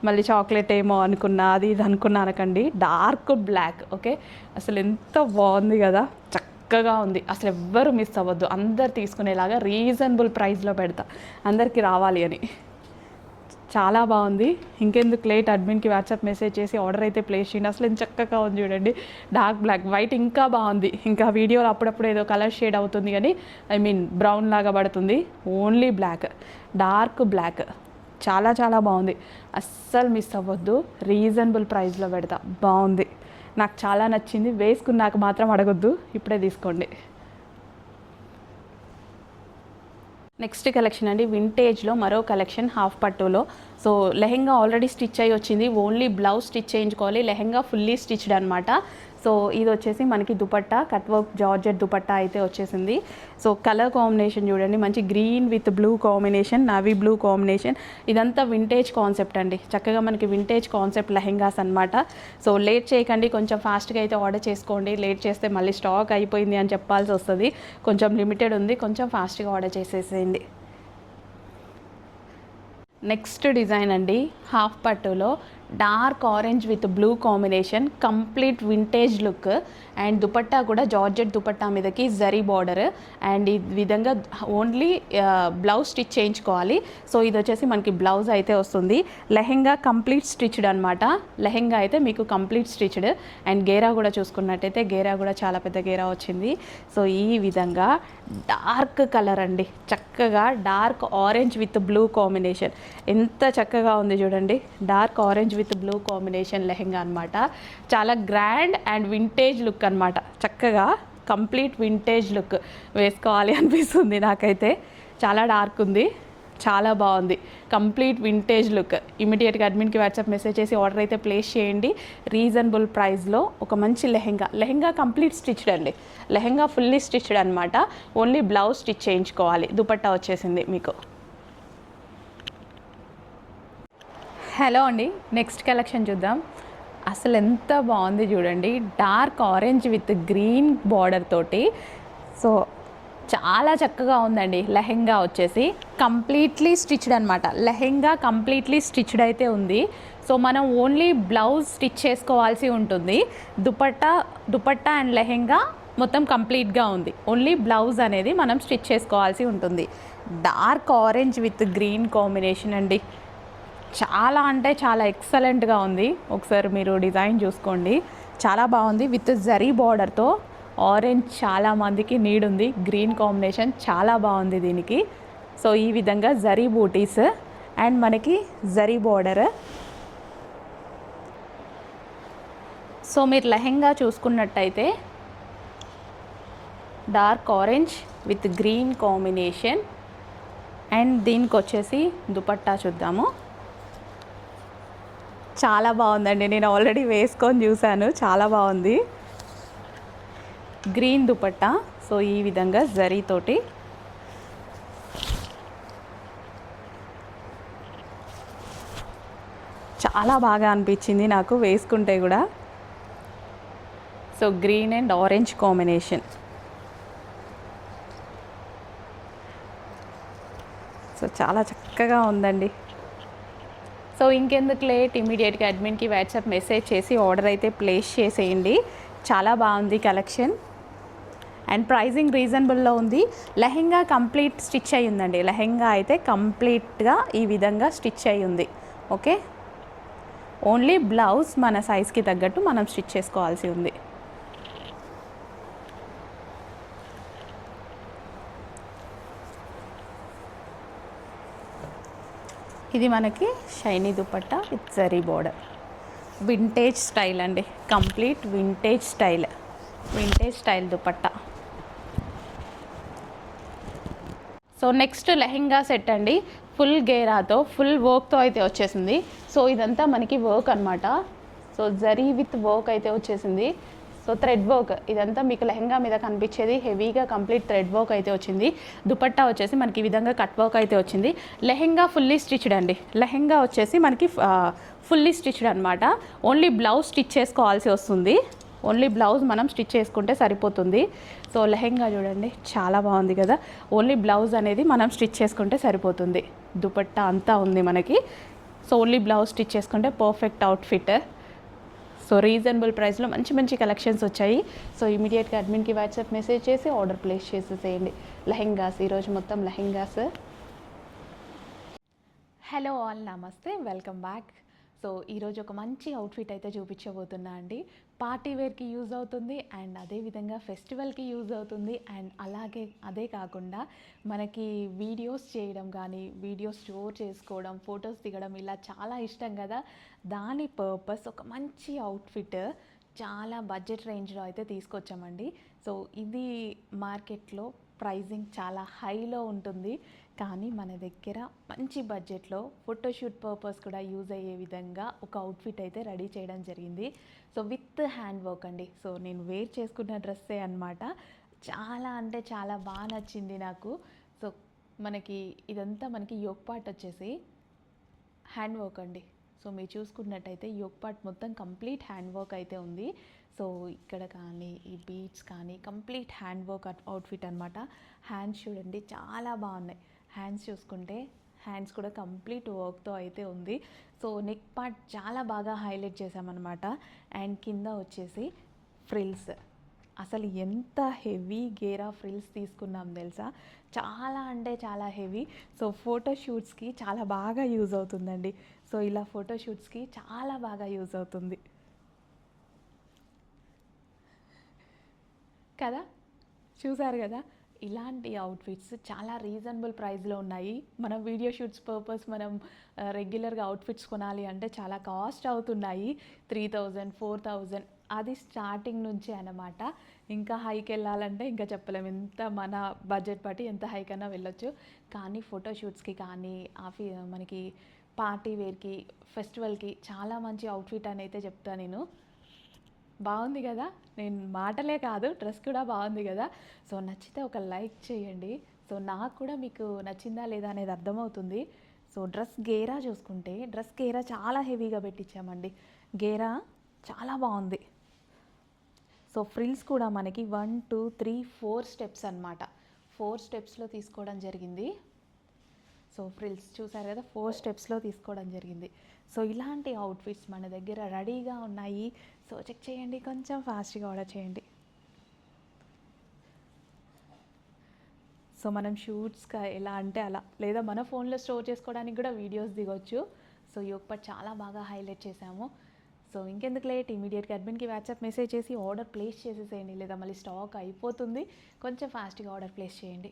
మళ్ళీ చాక్లెట్ ఏమో అనుకున్నా, అది ఇది అనుకున్నా అనకండి, డార్క్ బ్లాక్. ఓకే, అసలు ఎంత బాగుంది కదా, చక్కగా ఉంది. అసలు ఎవ్వరు మిస్ అవ్వద్దు, అందరు తీసుకునేలాగా రీజనబుల్ ప్రైస్లో పెడతా, అందరికీ రావాలి అని. చాలా బాగుంది. ఇంకెందుకు లేట్, అడ్మిన్కి వాట్సాప్ మెసేజ్ చేసి ఆర్డర్ అయితే ప్లేస్ చేయండి. అసలు ఎంత చక్కగా ఉంది చూడండి, డార్క్ బ్లాక్. వైట్ ఇంకా బాగుంది, ఇంకా వీడియోలో అప్పుడప్పుడు ఏదో కలర్ షేడ్ అవుతుంది కానీ బ్రౌన్ లాగా పడుతుంది. ఓన్లీ బ్లాక్, డార్క్ బ్లాక్, చాలా బాగుంది. అస్సలు మిస్ అవ్వద్దు, రీజనబుల్ ప్రైస్లో పెడతా. బాగుంది, నాకు చాలా నచ్చింది. వేసుకున్నాక మాత్రం అడగొద్దు, ఇప్పుడే తీసుకోండి. నెక్స్ట్ కలెక్షన్ అండి, వింటేజ్లో మరో కలెక్షన్, హాఫ్ పట్టులో. సో లెహెంగా ఆల్రెడీ స్టిచ్ అయ్యి వచ్చింది, ఓన్లీ బ్లౌజ్ స్టిచ్ చేయించుకోవాలి. లెహెంగా ఫుల్లీ స్టిచ్డ్ అనమాట. సో ఇది వచ్చేసి మనకి dupatta, cut work georgette dupatta అయితే వచ్చేసింది. సో కలర్ కాంబినేషన్ చూడండి, మంచి green with blue combination, navy blue combination. ఇదంతా వింటేజ్ కాన్సెప్ట్ అండి, చక్కగా మనకి వింటేజ్ కాన్సెప్ట్ లెహెంగాస్ అనమాట. సో లేట్ చేయకండి, కొంచెం ఫాస్ట్గా అయితే ఆర్డర్ చేసుకోండి. లేట్ చేస్తే మళ్ళీ స్టాక్ అయిపోయింది అని చెప్పాల్సి వస్తుంది. కొంచెం లిమిటెడ్ ఉంది, కొంచెం ఫాస్ట్గా ఆర్డర్ చేసేసేయండి. నెక్స్ట్ డిజైన్ అండి, హాఫ్ పట్టులో dark orange with blue combination, complete vintage look. And dupatta కూడా జార్జెట్ దుపట్టా మీదకి జరీ బార్డర్. అండ్ ఈ విధంగా ఓన్లీ బ్లౌజ్ స్టిచ్ చేయించుకోవాలి. సో ఇది వచ్చేసి మనకి బ్లౌజ్ అయితే వస్తుంది. లెహెంగా కంప్లీట్ స్టిచ్డ్ అనమాట, లెహెంగా అయితే మీకు కంప్లీట్ స్టిచ్డ్. అండ్ గేరా కూడా చూసుకున్నట్టయితే గేరా కూడా చాలా పెద్ద గేరా వచ్చింది. సో ఈ విధంగా డార్క్ కలర్ అండి, చక్కగా dark orange with blue combination. ఎంత చక్కగా ఉంది చూడండి, dark orange with blue combination lehenga అనమాట. చాలా గ్రాండ్ అండ్ వింటేజ్ లుక్ అనమాట, చక్కగా కంప్లీట్ వింటేజ్ లుక్ వేసుకోవాలి అనిపిస్తుంది నాకైతే. చాలా డార్క్ ఉంది, చాలా బాగుంది, కంప్లీట్ వింటేజ్ లుక్. ఇమీడియట్గా అడ్మిన్కి వాట్సాప్ మెసేజ్ చేసి ఆర్డర్ అయితే ప్లేస్ చేయండి. రీజనబుల్ ప్రైస్లో ఒక మంచి లెహెంగా కంప్లీట్ స్టిచ్డ్ అండి. లెహెంగా ఫుల్లీ స్టిచ్డ్ అనమాట. ఓన్లీ బ్లౌజ్ స్టిచ్ చేయించుకోవాలి. దుపట్టా వచ్చేసింది మీకు. హలో అండి, నెక్స్ట్ కలెక్షన్ చూద్దాం. అసలు ఎంత బాగుంది చూడండి, dark orange with green border తోటి. సో చాలా చక్కగా ఉందండి. లెహెంగా వచ్చేసి కంప్లీట్లీ స్టిచ్డ్ అనమాట. లెహెంగా కంప్లీట్లీ స్టిచ్డ్ అయితే ఉంది. సో మనం ఓన్లీ బ్లౌజ్ స్టిచ్ చేసుకోవాల్సి ఉంటుంది. దుపట్టా అండ్ లెహెంగా మొత్తం కంప్లీట్గా ఉంది. ఓన్లీ బ్లౌజ్ అనేది మనం స్టిచ్ చేసుకోవాల్సి ఉంటుంది. Dark orange with green combination అండి. చాలా అంటే చాలా ఎక్సలెంట్గా ఉంది. ఒకసారి మీరు డిజైన్ చూసుకోండి, చాలా బాగుంది. విత్ జరీ బార్డర్తో ఆరెంజ్ చాలా మందికి నీడ్ ఉంది. గ్రీన్ కాంబినేషన్ చాలా బాగుంది దీనికి. సో ఈ విధంగా జరీ బూటీస్ అండ్ మనకి జరీ బార్డర్. సో మీరు లెహెంగా చూసుకున్నట్టయితే dark orange with green combination and దీనికి వచ్చేసి దుపట్టా చూద్దాము. చాలా బాగుందండి, నేను ఆల్రెడీ వేసుకొని చూశాను, చాలా బాగుంది. గ్రీన్ దుపట్టా. సో ఈ విధంగా జరీతోటి చాలా బాగా అనిపించింది నాకు వేసుకుంటే కూడా. So green and orange combination. So చాలా చక్కగా ఉందండి. సో ఇంకెందుకు లేట్, ఇమీడియట్గా అడ్మిన్కి వాట్సాప్ మెసేజ్ చేసి ఆర్డర్ అయితే ప్లేస్ చేసేయండి. చాలా బాగుంది కలెక్షన్ అండ్ ప్రైజింగ్ రీజనబుల్లో ఉంది. లెహెంగా కంప్లీట్ స్టిచ్ అయి ఉందండి. లెహెంగా అయితే కంప్లీట్గా ఈ విధంగా స్టిచ్ అయి ఉంది. ఓకే, ఓన్లీ బ్లౌజ్ మన సైజ్కి తగ్గట్టు మనం స్టిచ్ చేసుకోవాల్సి ఉంది. ఇది మనకి shiny dupatta with zari border. Vintage style అండి, complete vintage style dupatta. So next lehenga set అండి. ఫుల్ గేరాతో ఫుల్ వర్క్తో అయితే వచ్చేసింది. సో ఇదంతా మనకి వర్క్ అనమాట. సో జరీ విత్ వర్క్ అయితే వచ్చేసింది. సో థ్రెడ్ వర్క్ ఇదంతా మీకు లెహెంగా మీద కనిపించేది హెవీగా కంప్లీట్ థ్రెడ్ వర్క్ అయితే వచ్చింది. దుపట్టా వచ్చేసి మనకి ఈ విధంగా కట్ వర్క్ అయితే వచ్చింది. లెహెంగా ఫుల్లీ స్టిచ్డ్ అండి. లెహెంగా వచ్చేసి మనకి ఫుల్లీ స్టిచ్డ్ అనమాట. ఓన్లీ బ్లౌజ్ స్టిచ్ చేసుకోవాల్సి వస్తుంది. ఓన్లీ బ్లౌజ్ మనం స్టిచ్ చేసుకుంటే సరిపోతుంది. సో లెహెంగా చూడండి చాలా బాగుంది కదా. ఓన్లీ బ్లౌజ్ అనేది మనం స్టిచ్ చేసుకుంటే సరిపోతుంది. దుపట్టా అంతా ఉంది మనకి. సో ఓన్లీ బ్లౌజ్ స్టిచ్ చేసుకుంటే పర్ఫెక్ట్ అవుట్ఫిట్. సో రీజనబుల్ ప్రైస్లో మంచి మంచి కలెక్షన్స్ వచ్చాయి. సో ఇమీడియట్గా అడ్మిన్కి వాట్సాప్ మెసేజ్ చేసి ఆర్డర్ ప్లేస్ చేసేసేయండి. లెహెంగాస్ ఈరోజు మొత్తం లెహెంగాస్. హలో ఆల్, నమస్తే, వెల్కమ్ బ్యాక్. సో ఈరోజు ఒక మంచి అవుట్ఫిట్ అయితే చూపించబోతున్నా అండి. పార్టీ వేర్కి యూజ్ అవుతుంది అండ్ అదేవిధంగా ఫెస్టివల్కి యూజ్ అవుతుంది అండ్ అదే కాకుండా మనకి వీడియోస్ చేయడం కానీ వీడియోస్ స్టోర్ చేసుకోవడం, ఫొటోస్ దిగడం ఇలా చాలా ఇష్టం కదా. దాని పర్పస్ ఒక మంచి అవుట్ఫిట్ చాలా బడ్జెట్ రేంజ్లో అయితే తీసుకొచ్చామండి. సో ఇది మార్కెట్లో ప్రైజింగ్ చాలా హైలో ఉంటుంది, కానీ మన దగ్గర మంచి బడ్జెట్లో ఫోటోషూట్ పర్పస్ కూడా యూజ్ అయ్యే విధంగా ఒక అవుట్ఫిట్ అయితే రెడీ చేయడం జరిగింది. సో విత్ హ్యాండ్ వర్క్ అండి. సో నేను వేర్ చేసుకున్న డ్రెస్సే అనమాట. చాలా అంటే చాలా బాగా నచ్చింది నాకు. సో మనకి ఇదంతా మనకి యోక్ పార్ట్ వచ్చేసి హ్యాండ్ వర్క్ అండి. సో మీరు చూసుకున్నట్టయితే యోక్ పార్ట్ మొత్తం కంప్లీట్ హ్యాండ్ వర్క్ అయితే ఉంది. సో ఇక్కడ కానీ ఈ బీడ్స్ కానీ కంప్లీట్ హ్యాండ్ వర్క్ అవుట్ఫిట్ అనమాట. హ్యాండ్స్ చూడండి చాలా బాగున్నాయి. హ్యాండ్స్ చూసుకుంటే హ్యాండ్స్ కూడా కంప్లీట్ వర్క్తో అయితే ఉంది. సో నెక్ పార్ట్ చాలా బాగా హైలైట్ చేసామన్నమాట. అండ్ కింద వచ్చేసి ఫ్రిల్స్, అసలు ఎంత హెవీ గేరా ఫ్రిల్స్ తీసుకున్నాం తెలుసా, చాలా అంటే చాలా హెవీ. సో ఫోటోషూట్స్కి చాలా బాగా యూజ్ అవుతుందండి. సో ఇలా ఫోటోషూట్స్కి చాలా బాగా యూజ్ అవుతుంది కదా. చూసారు కదా, ఇలాంటి అవుట్ఫిట్స్ చాలా రీజనబుల్ ప్రైస్లో ఉన్నాయి. మనం వీడియో షూట్స్ పర్పస్ మనం రెగ్యులర్గా అవుట్ఫిట్స్ కొనాలి అంటే చాలా కాస్ట్ అవుతున్నాయి. 3000, 4000 అది స్టార్టింగ్ నుంచి అన్నమాట. ఇంకా హైకి వెళ్ళాలంటే ఇంకా చెప్పలేము, ఎంత మన బడ్జెట్ బట్టి ఎంత హై కన్నా వెళ్ళొచ్చు. కానీ ఫోటోషూట్స్కి కానీ మనకి పార్టీ వేర్కి, ఫెస్టివల్కి చాలా మంచి అవుట్ఫిట్ అని అయితే చెప్తాను నేను. బాగుంది కదా, నేను మాటలే కాదు డ్రెస్ కూడా బాగుంది కదా. సో నచ్చితే ఒక లైక్ చేయండి. సో నాకు కూడా మీకు నచ్చిందా లేదా అనేది అర్థమవుతుంది. సో డ్రెస్ గేరా చూసుకుంటే, డ్రెస్ గేరా చాలా హెవీగా పెట్టించామండి. గేరా చాలా బాగుంది. సో ఫ్రిల్స్ కూడా మనకి 1 2 3 4 స్టెప్స్ అన్నమాట. 4 స్టెప్స్లో తీసుకోవడం జరిగింది. సో ఫ్రిల్స్ చూసారు కదా, 4 స్టెప్స్లో తీసుకోవడం జరిగింది. సో ఇలాంటి అవుట్ఫిట్స్ మన దగ్గర రెడీగా ఉన్నాయి. సో చెక్ చేయండి, కొంచెం ఫాస్ట్గా ఆర్డర్ చేయండి. సో మనం షూట్స్గా ఎలా అంటే అలా, లేదా మన ఫోన్లో స్టోర్ చేసుకోవడానికి కూడా వీడియోస్ దిగొచ్చు. సో యోగ్ పార్ట్ చాలా బాగా హైలైట్ చేసాము. సో ఇంకెందుకు లేట్, ఇమీడియట్గా అడ్మిన్కి వాట్సాప్ మెసేజ్ చేసి ఆర్డర్ ప్లేస్ చేసేసేయండి, లేదా మళ్ళీ స్టాక్ అయిపోతుంది. కొంచెం ఫాస్ట్గా ఆర్డర్ ప్లేస్ చేయండి.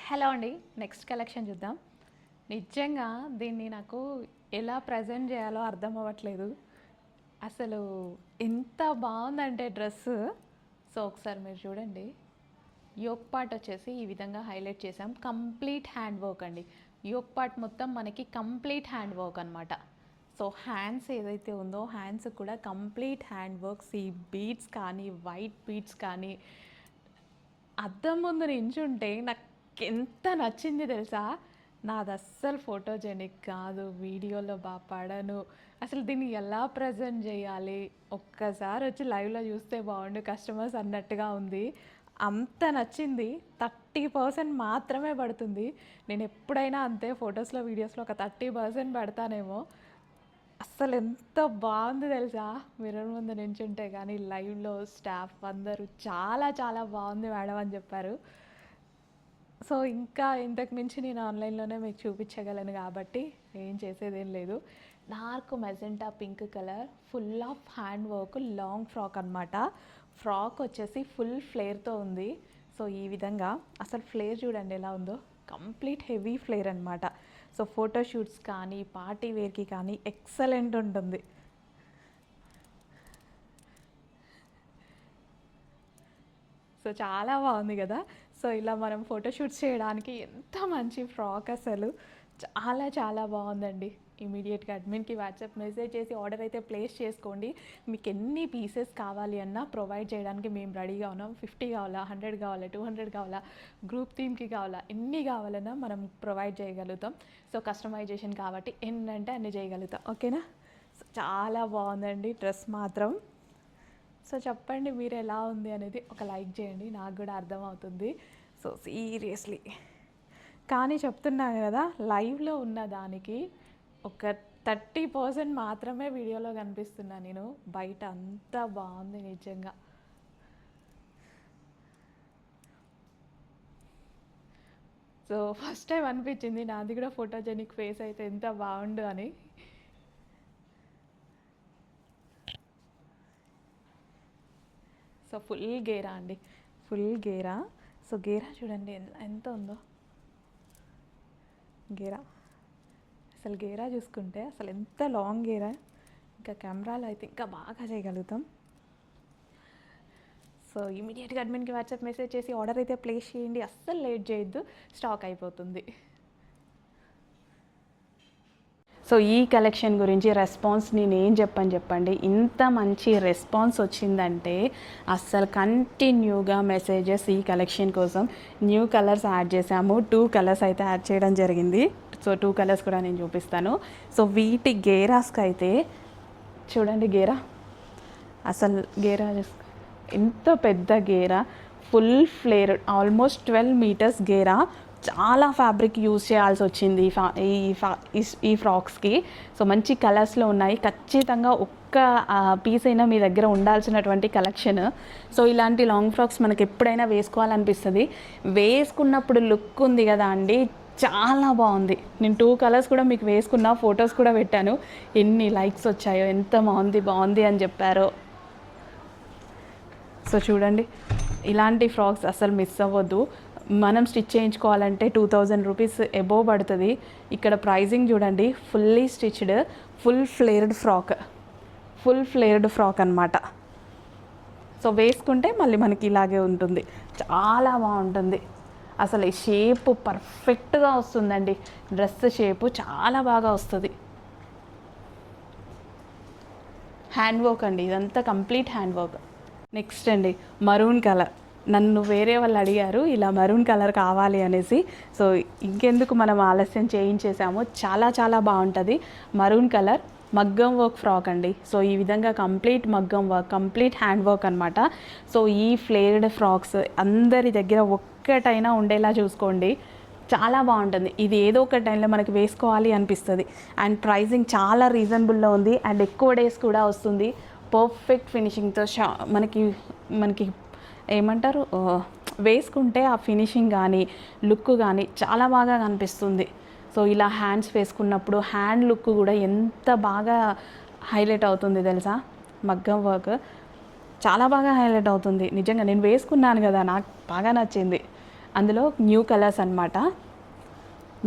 హలో అండి, నెక్స్ట్ కలెక్షన్ చూద్దాం. నిజంగా దీన్ని నాకు ఎలా ప్రజెంట్ చేయాలో అర్థం అవ్వట్లేదు. అసలు ఎంత బాగుందంటే డ్రెస్. సో ఒకసారి మీరు చూడండి, యోక్ పార్ట్ వచ్చేసి ఈ విధంగా హైలైట్ చేసాం. కంప్లీట్ హ్యాండ్ వర్క్ అండి. యోక్ పార్ట్ మొత్తం మనకి కంప్లీట్ హ్యాండ్ వర్క్ అనమాట. సో హ్యాండ్స్ ఏదైతే ఉందో హ్యాండ్స్ కూడా కంప్లీట్ హ్యాండ్ వర్క్స్. ఈ బీడ్స్ కానీ, వైట్ బీడ్స్ కానీ, అద్దం ముందు నించుంటే నాకు ఎంత నచ్చింది తెలుసా. నాది అస్సలు ఫోటోజెనిక్ కాదు, వీడియోలో బాగా పడను. అసలు దీన్ని ఎలా ప్రజెంట్ చేయాలి, ఒక్కసారి వచ్చి లైవ్లో చూస్తే బాగుండు కస్టమర్స్ అన్నట్టుగా ఉంది. అంత నచ్చింది. 30% మాత్రమే పడుతుంది. నేను ఎప్పుడైనా అంతే, ఫొటోస్లో వీడియోస్లో ఒక 30% పడతానేమో. అస్సలు ఎంత బాగుంది తెలుసా, మిర్రర్ ముందు నించుంటే. కానీ లైవ్లో స్టాఫ్ అందరూ చాలా చాలా బాగుంది మేడం అని చెప్పారు. సో ఇంకా ఇంతకు మించి నేను ఆన్లైన్లోనే మీకు చూపించగలను కాబట్టి ఏం చేసేదేం లేదు. Dark magenta pink colour, full of hand work, long frock అనమాట. ఫ్రాక్ వచ్చేసి ఫుల్ ఫ్లేర్తో ఉంది. సో ఈ విధంగా అసలు ఫ్లేర్ చూడండి ఎలా ఉందో, కంప్లీట్ హెవీ ఫ్లేర్ అనమాట. సో ఫోటోషూట్స్ కానీ, పార్టీ వేర్కి కానీ ఎక్సలెంట్ ఉంటుంది. సో చాలా బాగుంది కదా. సో ఇలా మనం ఫోటోషూట్స్ చేయడానికి ఎంత మంచి ఫ్రాక్, అసలు చాలా చాలా బాగుందండి. ఇమీడియట్గా అడ్మిన్కి వాట్సాప్ మెసేజ్ చేసి ఆర్డర్ అయితే ప్లేస్ చేసుకోండి. మీకు ఎన్ని పీసెస్ కావాలి అన్నా ప్రొవైడ్ చేయడానికి మేము రెడీగా ఉన్నాం. 50 కావాలా, 100 కావాలా, 200 కావాలా, గ్రూప్ థీమ్కి కావాలా, ఎన్ని కావాలన్నా మనం ప్రొవైడ్ చేయగలుగుతాం. సో కస్టమైజేషన్ కాబట్టి ఎన్నంటే అన్ని చేయగలుగుతాం. ఓకేనా. సో చాలా బాగుందండి డ్రెస్ మాత్రం. సో చెప్పండి మీరు ఎలా ఉంది అనేది, ఒక లైక్ చేయండి, నాకు కూడా అర్థమవుతుంది. సో సీరియస్లీ కానీ చెప్తున్నాను కదా, లైవ్లో ఉన్న దానికి ఒక 30% మాత్రమే వీడియోలో కనిపిస్తున్నా నేను. బయట అంతా బాగుంది నిజంగా. సో ఫస్ట్ టైం అనిపించింది నాది కూడా ఫోటోజెనిక్ ఫేస్ అయితే ఎంత బాగుండు అని. సో ఫుల్ గేరా అండి, ఫుల్ గేరా. సో గేరా చూడండి ఎంత ఉందో గేరా. అసలు గేరా చూసుకుంటే అసలు ఎంత లాంగ్ గేరా. ఇంకా కెమెరాలో అయితే ఇంకా బాగా చేయగలుగుతాం. సో ఇమీడియట్గా అడ్మిన్కి వాట్సాప్ మెసేజ్ చేసి ఆర్డర్ అయితే ప్లేస్ చేయండి. అస్సలు లేట్ చేయొద్దు, స్టాక్ అయిపోతుంది. సో ఈ కలెక్షన్ గురించి రెస్పాన్స్ నేనేం చెప్పండి. ఇంత మంచి రెస్పాన్స్ వచ్చిందంటే అస్సలు కంటిన్యూగా మెసేజెస్ ఈ కలెక్షన్ కోసం. న్యూ కలర్స్ యాడ్ చేసాము, 2 కలర్స్ అయితే యాడ్ చేయడం జరిగింది. సో 2 కలర్స్ కూడా నేను చూపిస్తాను. సో వీటి గేరాస్కి అయితే చూడండి, గేరా అసలు గేరా ఎంత పెద్ద గేరా, ఫుల్ ఫ్లేర్, ఆల్మోస్ట్ 12 మీటర్స్ గేరా. చాలా ఫ్యాబ్రిక్ యూజ్ చేయాల్సి వచ్చింది ఈ ఫ్రాక్స్కి. సో మంచి కలర్స్లో ఉన్నాయి. ఖచ్చితంగా ఒక్క పీస్ అయినా మీ దగ్గర ఉండాల్సినటువంటి కలెక్షన్. సో ఇలాంటి లాంగ్ ఫ్రాక్స్ మనకి ఎప్పుడైనా వేసుకోవాలనిపిస్తుంది. వేసుకున్నప్పుడు లుక్ ఉంది కదా అండి, చాలా బాగుంది. నేను 2 కలర్స్ కూడా మీకు వేసుకున్న ఫొటోస్ కూడా పెట్టాను. ఎన్ని లైక్స్ వచ్చాయో, ఎంత బాగుంది అని చెప్పారో. సో చూడండి, ఇలాంటి ఫ్రాక్స్ అసలు మిస్ అవ్వద్దు. మనం స్టిచ్ చేయించుకోవాలంటే 2000 రూపీస్ అబోవ్ పడుతుంది. ఇక్కడ ప్రైజింగ్ చూడండి, fully stitched full flared frock అనమాట. సో వేసుకుంటే మళ్ళీ మనకి ఇలాగే ఉంటుంది, చాలా బాగుంటుంది. అసలు ఈ షేప్ పర్ఫెక్ట్గా వస్తుందండి, డ్రెస్ షేపు చాలా బాగా వస్తుంది. హ్యాండ్ వర్క్ అండి, ఇదంతా కంప్లీట్ హ్యాండ్ వర్క్. నెక్స్ట్ అండి మరూన్ కలర్. నన్ను వేరే వాళ్ళు అడిగారు ఇలా మరూన్ కలర్ కావాలి అనేసి, సో ఇంకెందుకు మనం ఆలస్యం చేయించేసాము. చాలా చాలా బాగుంటుంది మరూన్ కలర్. మగ్గం వర్క్ ఫ్రాక్ అండి. సో ఈ విధంగా complete maggam work, complete hand work అనమాట. సో ఈ ఫ్లేర్డ్ ఫ్రాక్స్ అందరి దగ్గర ఒక్కటైనా ఉండేలా చూసుకోండి, చాలా బాగుంటుంది. ఇది ఏదో ఒక టైంలో మనకి వేసుకోవాలి అనిపిస్తుంది. అండ్ ప్రైజింగ్ చాలా రీజనబుల్లో ఉంది అండ్ ఎక్కువ డేస్ కూడా వస్తుంది. పర్ఫెక్ట్ ఫినిషింగ్తో మనకి ఏమంటారు, వేసుకుంటే ఆ ఫినిషింగ్ కానీ లుక్ కానీ చాలా బాగా కనిపిస్తుంది. సో ఇలా హ్యాండ్స్ వేసుకున్నప్పుడు హ్యాండ్ లుక్ కూడా ఎంత బాగా హైలైట్ అవుతుంది తెలుసా. మగ్గం వర్క్ చాలా బాగా హైలైట్ అవుతుంది నిజంగా. నేను వేసుకున్నాను కదా, నాకు బాగా నచ్చింది. అందులో న్యూ కలర్స్ అనమాట,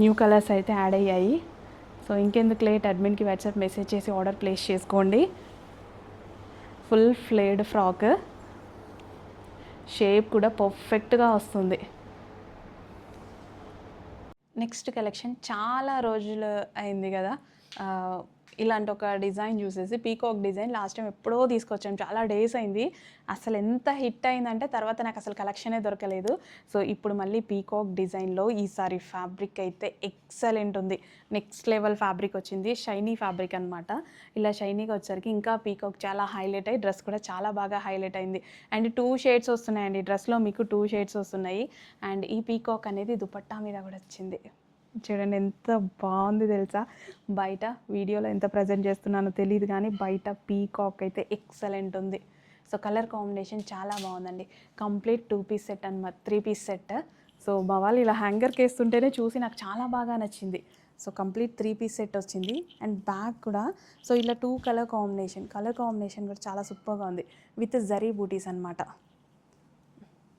న్యూ కలర్స్ అయితే యాడ్ అయ్యాయి. సో ఇంకెందుకు లేట్, అడ్మిన్కి వాట్సాప్ మెసేజ్ చేసి ఆర్డర్ ప్లేస్ చేసుకోండి. ఫుల్ ఫ్లేర్డ్ ఫ్రాక్, షేప్ కూడా పర్ఫెక్ట్గా వస్తుంది. నెక్స్ట్ కలెక్షన్ చాలా రోజులు అయింది కదా ఇలాంటి ఒక డిజైన్ చూసేసి, పీకాక్ డిజైన్. లాస్ట్ టైం ఎప్పుడో తీసుకొచ్చాను, చాలా డేస్ అయింది. అసలు ఎంత హిట్ అయిందంటే తర్వాత నాకు అసలు కలెక్షనే దొరకలేదు. సో ఇప్పుడు మళ్ళీ పీకాక్ డిజైన్లో ఈసారి ఫ్యాబ్రిక్ అయితే ఎక్సలెంట్ ఉంది. నెక్స్ట్ లెవెల్ ఫ్యాబ్రిక్ వచ్చింది, షైనీ ఫ్యాబ్రిక్ అనమాట. ఇలా షైనీగా వచ్చేసరికి ఇంకా పీకాక్ చాలా హైలైట్ అయ్యి డ్రెస్ కూడా చాలా బాగా హైలైట్ అయింది. అండ్ 2 షేడ్స్ వస్తున్నాయండి డ్రెస్లో, మీకు 2 షేడ్స్ వస్తున్నాయి. అండ్ ఈ పీకాక్ అనేది దుపట్టా మీద కూడా వచ్చింది. చూడండి ఎంత బాగుంది తెలుసా. బయట వీడియోలో ఎంత ప్రజెంట్ చేస్తున్నానో తెలియదు కానీ బయట పీకాక్ అయితే ఎక్సలెంట్ ఉంది. సో కలర్ కాంబినేషన్ చాలా బాగుందండి. కంప్లీట్ 2 పీస్ సెట్ అనమాట, 3 పీస్ సెట్. సో మా వాళ్ళు ఇలా హ్యాంగర్కి వేస్తుంటేనే చూసి నాకు చాలా బాగా నచ్చింది. సో కంప్లీట్ 3 పీస్ సెట్ వచ్చింది. అండ్ బ్యాక్ కూడా సో ఇలా 2 కలర్ కాంబినేషన్ కూడా చాలా సూపర్గా ఉంది విత్ జరీ బూటీస్ అనమాట.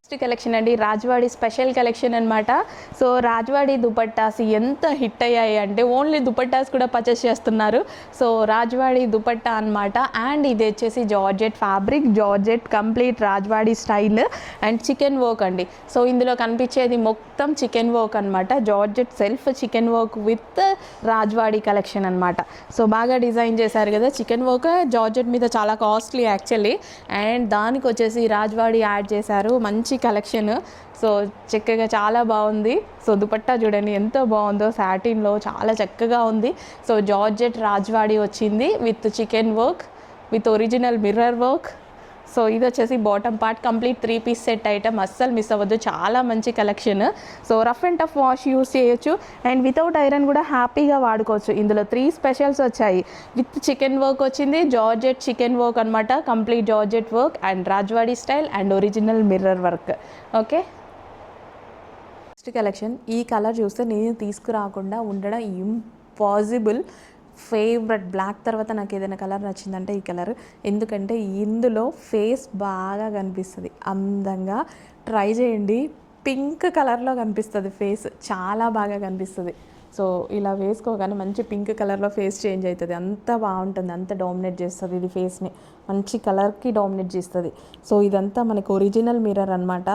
నెక్స్ట్ కలెక్షన్ అండి రాజ్వాడి స్పెషల్ కలెక్షన్ అనమాట. సో రాజ్వాడి దుపట్టాస్ ఎంత హిట్ అయ్యాయి అంటే ఓన్లీ దుపట్టాస్ కూడా పర్చేస్ చేస్తున్నారు. సో రాజ్వాడి దుపట్టా అనమాట. అండ్ ఇది వచ్చేసి georgette fabric, georgette complete Rajwadi style and chicken work అండి. సో ఇందులో కనిపించేది మొత్తం చికెన్ వర్క్ అనమాట. Georgette self chicken work with Rajwadi collection అనమాట. సో బాగా డిజైన్ చేశారు కదా. చికెన్ వర్క్ జార్జెట్ మీద చాలా కాస్ట్లీ యాక్చువల్లీ. అండ్ దానికి వచ్చేసి రాజ్వాడి యాడ్ చేశారు, మంచి కలెక్షన్. సో చక్కగా చాలా బాగుంది. సో దుపట్టా చూడండి ఎంత బాగుందో, సాటిన్లో చాలా చక్కగా ఉంది. సో జార్జెట్ రాజ్వాడి వచ్చింది with chikan work with original mirror work. So ఇది వచ్చేసి bottom part, complete 3 piece set item, అస్సలు మిస్ అవ్వద్దు, చాలా మంచి collection. So rough and tough wash use చేయొచ్చు అండ్ వితౌట్ ఐరన్ కూడా హ్యాపీగా వాడుకోవచ్చు. ఇందులో 3 స్పెషల్స్ వచ్చాయి. విత్ చికెన్ వర్క్ వచ్చింది, జార్జెట్ చికెన్ వర్క్ అనమాట, complete georgette work and Rajwadi style and original mirror work. Okay next collection. ఈ కలర్ చూస్తే నేను తీసుకురాకుండా ఉండడం ఇంపాసిబుల్. ఫేవరెట్ బ్లాక్ తర్వాత నాకు ఏదైనా కలర్ నచ్చిందంటే ఈ కలర్. ఎందుకంటే ఇందులో ఫేస్ బాగా కనిపిస్తుంది, అందంగా. ట్రై చేయండి, పింక్ కలర్లో కనిపిస్తుంది ఫేస్, చాలా బాగా కనిపిస్తుంది. సో ఇలా వేసుకోగానే మంచి పింక్ కలర్లో ఫేస్ చేంజ్ అవుతుంది, అంత బాగుంటుంది, అంత డామినేట్ చేస్తుంది ఇది ఫేస్ని, మంచి కలర్కి డామినేట్ చేస్తుంది. సో ఇదంతా మనకు ఒరిజినల్ మిర్రర్ అనమాట.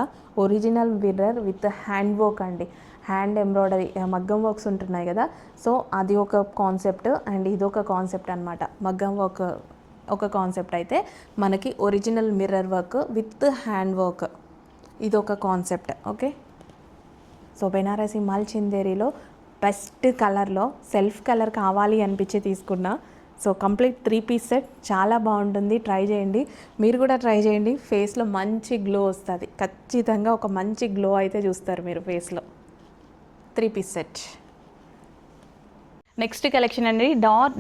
Original mirror with hand work అండి, హ్యాండ్ ఎంబ్రాయిడరీ మగ్గం వర్క్స్ ఉంటున్నాయి కదా. సో అది ఒక కాన్సెప్ట్ అండ్ ఇదొక కాన్సెప్ట్ అనమాట. మగ్గం వర్క్ ఒక కాన్సెప్ట్ అయితే మనకి original mirror work with hand work ఇదొక కాన్సెప్ట్. ఓకే సో బెనారసి మల్ చందేరిలో బెస్ట్ కలర్లో సెల్ఫ్ కలర్ కావాలి అనిపించి తీసుకున్నా. సో కంప్లీట్ 3 పీస్ సెట్ చాలా బాగుంటుంది, ట్రై చేయండి, మీరు కూడా ట్రై చేయండి. ఫేస్లో మంచి గ్లో వస్తుంది, ఖచ్చితంగా ఒక మంచి గ్లో అయితే చూస్తారు మీరు ఫేస్లో. 3 పీస్ సెట్. నెక్స్ట్ కలెక్షన్ అండి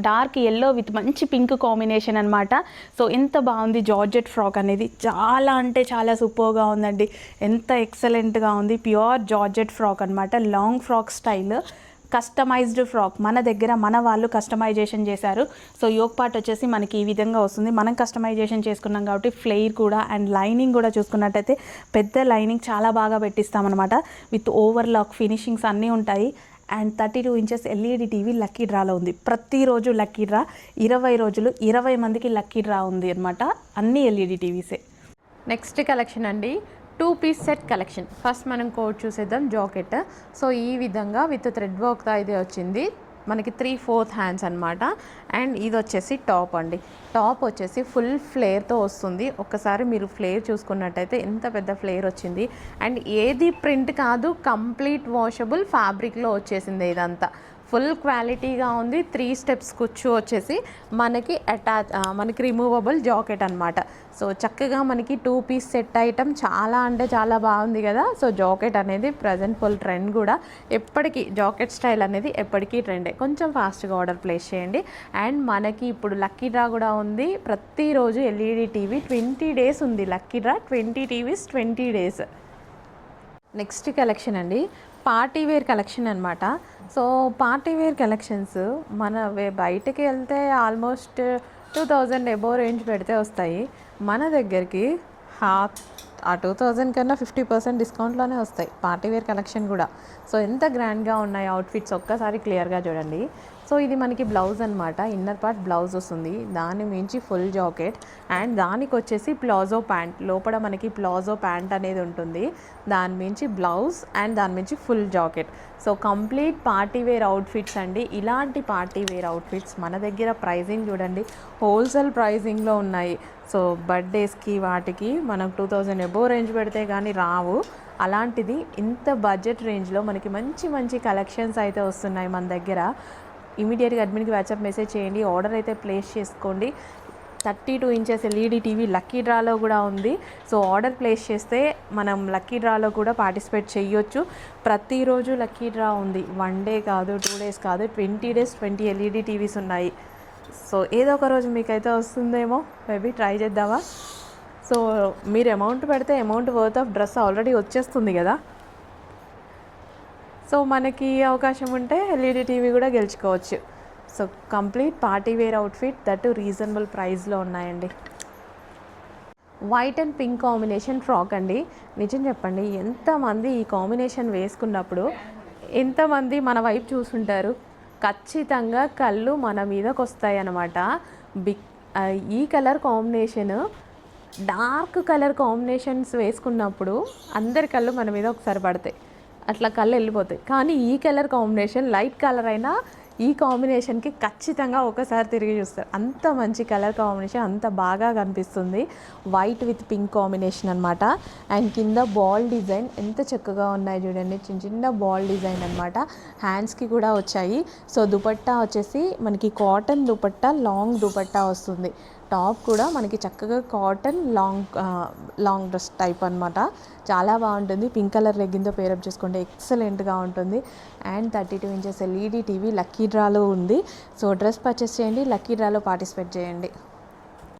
డార్క్ ఎల్లో విత్ మంచి పింక్ కాంబినేషన్ అనమాట. సో ఎంత బాగుంది జార్జెట్ ఫ్రాక్ అనేది, చాలా అంటే చాలా సూపర్గా ఉందండి, ఎంత ఎక్సలెంట్గా ఉంది. ప్యూర్ జార్జెట్ ఫ్రాక్ అనమాట, long frock style, customised frock. మన దగ్గర మన వాళ్ళు కస్టమైజేషన్ చేశారు. సో యోక్ పార్ట్ వచ్చేసి మనకి ఈ విధంగా వస్తుంది, మనం కస్టమైజేషన్ చేసుకున్నాం కాబట్టి. ఫ్లేర్ కూడా అండ్ లైనింగ్ కూడా చూసుకున్నట్టయితే పెద్ద లైనింగ్ చాలా బాగా పెట్టిస్తామన్నమాట, విత్ ఓవర్లాక్ ఫినిషింగ్స్ అన్నీ ఉంటాయి. And 32 inches LED TV lucky డ్రాలో ఉంది. ప్రతిరోజు లక్కీ డ్రా, 20 రోజులు 20 మందికి లక్కీ డ్రా ఉంది అనమాట. అన్ని ఎల్ఈడి టీవీసే. నెక్స్ట్ కలెక్షన్ అండి, 2 పీస్ సెట్ కలెక్షన్. ఫస్ట్ మనం కోట్ చూసేద్దాం, జాకెట్. సో ఈ విధంగా విత్ థ్రెడ్ వర్క్తో అయితే వచ్చింది. మనకి 3/4 హ్యాండ్స్ అనమాట. అండ్ ఇది వచ్చేసి టాప్ అండి. టాప్ వచ్చేసి ఫుల్ ఫ్లేర్తో వస్తుంది. ఒక్కసారి మీరు ఫ్లేర్ చూసుకున్నట్టయితే ఎంత పెద్ద ఫ్లేర్ వచ్చింది. అండ్ ఏది ప్రింట్ కాదు, కంప్లీట్ వాషబుల్ ఫ్యాబ్రిక్లో వచ్చేసింది. ఇదంతా ఫుల్ క్వాలిటీగా ఉంది. 3 స్టెప్స్ కుచ్చు వచ్చేసి మనకి మనకి రిమూవబుల్ జాకెట్ అనమాట. సో చక్కగా మనకి 2 పీస్ సెట్ ఐటమ్ చాలా అంటే చాలా బాగుంది కదా. సో జాకెట్ అనేది ప్రజెంట్ ఫుల్ ట్రెండ్ కూడా, ఎప్పటికీ జాకెట్ స్టైల్ అనేది ఎప్పటికీ ట్రెండే. కొంచెం ఫాస్ట్గా ఆర్డర్ ప్లేస్ చేయండి. అండ్ మనకి ఇప్పుడు లక్కీ డ్రా కూడా ఉంది. ప్రతిరోజు ఎల్ఈడి టీవీ 20 డేస్ ఉంది lucky draw. 20 TVs 20 days. Next collection అండి, పార్టీ వేర్ కలెక్షన్ అనమాట. సో పార్టీ వేర్ కలెక్షన్స్ మన బయటకి వెళ్తే ఆల్మోస్ట్ 2000 ఎబో రేంజ్ పెడితే వస్తాయి. మన దగ్గరికి ఆ 2000 కన్నా 50% డిస్కౌంట్లోనే వస్తాయి పార్టీ వేర్ కలెక్షన్ కూడా. సో ఎంత గ్రాండ్గా ఉన్నాయి అవుట్ఫిట్స్ ఒక్కసారి క్లియర్గా చూడండి. సో ఇది మనకి బ్లౌజ్ అనమాట. ఇన్నర్ పార్ట్ బ్లౌజ్ వస్తుంది, దాని మించి ఫుల్ జాకెట్. అండ్ దానికి వచ్చేసి ప్లాజో ప్యాంట్, లోపల మనకి ప్లాజో ప్యాంట్ అనేది ఉంటుంది. దాని మించి బ్లౌజ్ అండ్ దాని మించి full jacket. So complete party wear outfits అండి. ఇలాంటి పార్టీ వేర్ అవుట్ఫిట్స్ మన దగ్గర ప్రైజింగ్ చూడండి, హోల్సేల్ ప్రైజింగ్లో ఉన్నాయి. సో బర్త్డేస్కి వాటికి మనకు 2000 ఎబో రేంజ్ పెడితే కానీ రావు. అలాంటిది ఇంత బడ్జెట్ రేంజ్లో మనకి మంచి మంచి కలెక్షన్స్ అయితే వస్తున్నాయి మన దగ్గర. ఇమీడియట్గా అడ్మిన్కి వాట్సాప్ మెసేజ్ చేయండి, ఆర్డర్ అయితే ప్లేస్ చేసుకోండి. 32 ఇంచెస్ ఎల్ఈడి టీవీ లక్కీ డ్రాలో కూడా ఉంది. సో ఆర్డర్ ప్లేస్ చేస్తే మనం లక్కీ డ్రాలో కూడా పార్టిసిపేట్ చేయొచ్చు. ప్రతిరోజు లక్కీ డ్రా ఉంది, 1 డే కాదు, 2 డేస్ కాదు, 20 డేస్ 20 ఎల్ఈడి టీవీస్ ఉన్నాయి. సో ఏదో ఒక రోజు మీకైతే వస్తుందేమో, మేబీ ట్రై చేద్దామా. సో మీరు అమౌంట్ పెడితే amount worth of dress already వచ్చేస్తుంది కదా. సో మనకి అవకాశం ఉంటే ఎల్ఈడి టీవీ కూడా గెలుచుకోవచ్చు. So complete party wear outfit that reasonable ప్రైస్లో ఉన్నాయండి. White and pink combination frock అండి. నిజం చెప్పండి, ఎంతమంది ఈ కాంబినేషన్ వేసుకున్నప్పుడు ఎంతమంది మన వైపు చూసుంటారు. ఖచ్చితంగా కళ్ళు మన మీదకి వస్తాయి అన్నమాట. ఈ colour combination, dark colour combinations వేసుకున్నప్పుడు అందరి కళ్ళు మన మీద ఒకసారి పడతాయి, అట్లా కళ్ళు వెళ్ళిపోతాయి. కానీ ఈ కలర్ కాంబినేషన్ లైట్ కలర్ అయినా ఈ కాంబినేషన్కి ఖచ్చితంగా ఒకసారి తిరిగి చూస్తారు. అంత మంచి కలర్ కాంబినేషన్, అంత బాగా కనిపిస్తుంది. వైట్ విత్ పింక్ కాంబినేషన్ అనమాట. అండ్ కింద బాల్ డిజైన్ ఎంత చక్కగా ఉన్నాయి చూడండి, చిన్న చిన్న బాల్ డిజైన్ అనమాట. హ్యాండ్స్కి కూడా వచ్చాయి. సో దుపట్టా వచ్చేసి మనకి కాటన్ దుపట్టా, లాంగ్ దుపట్టా వస్తుంది. టాప్ కూడా మనకి చక్కగా కాటన్ లాంగ్ డ్రెస్ టైప్ అనమాట. చాలా బాగుంటుంది. పింక్ కలర్ లెగ్గిన్తో పేరప్ చేసుకుంటే ఎక్సలెంట్గా ఉంటుంది. And 32 inches LED TV lucky డ్రాలో ఉంది. సో డ్రెస్ పర్చేస్ చేయండి, లక్కీ డ్రాలో పార్టిసిపేట్ చేయండి.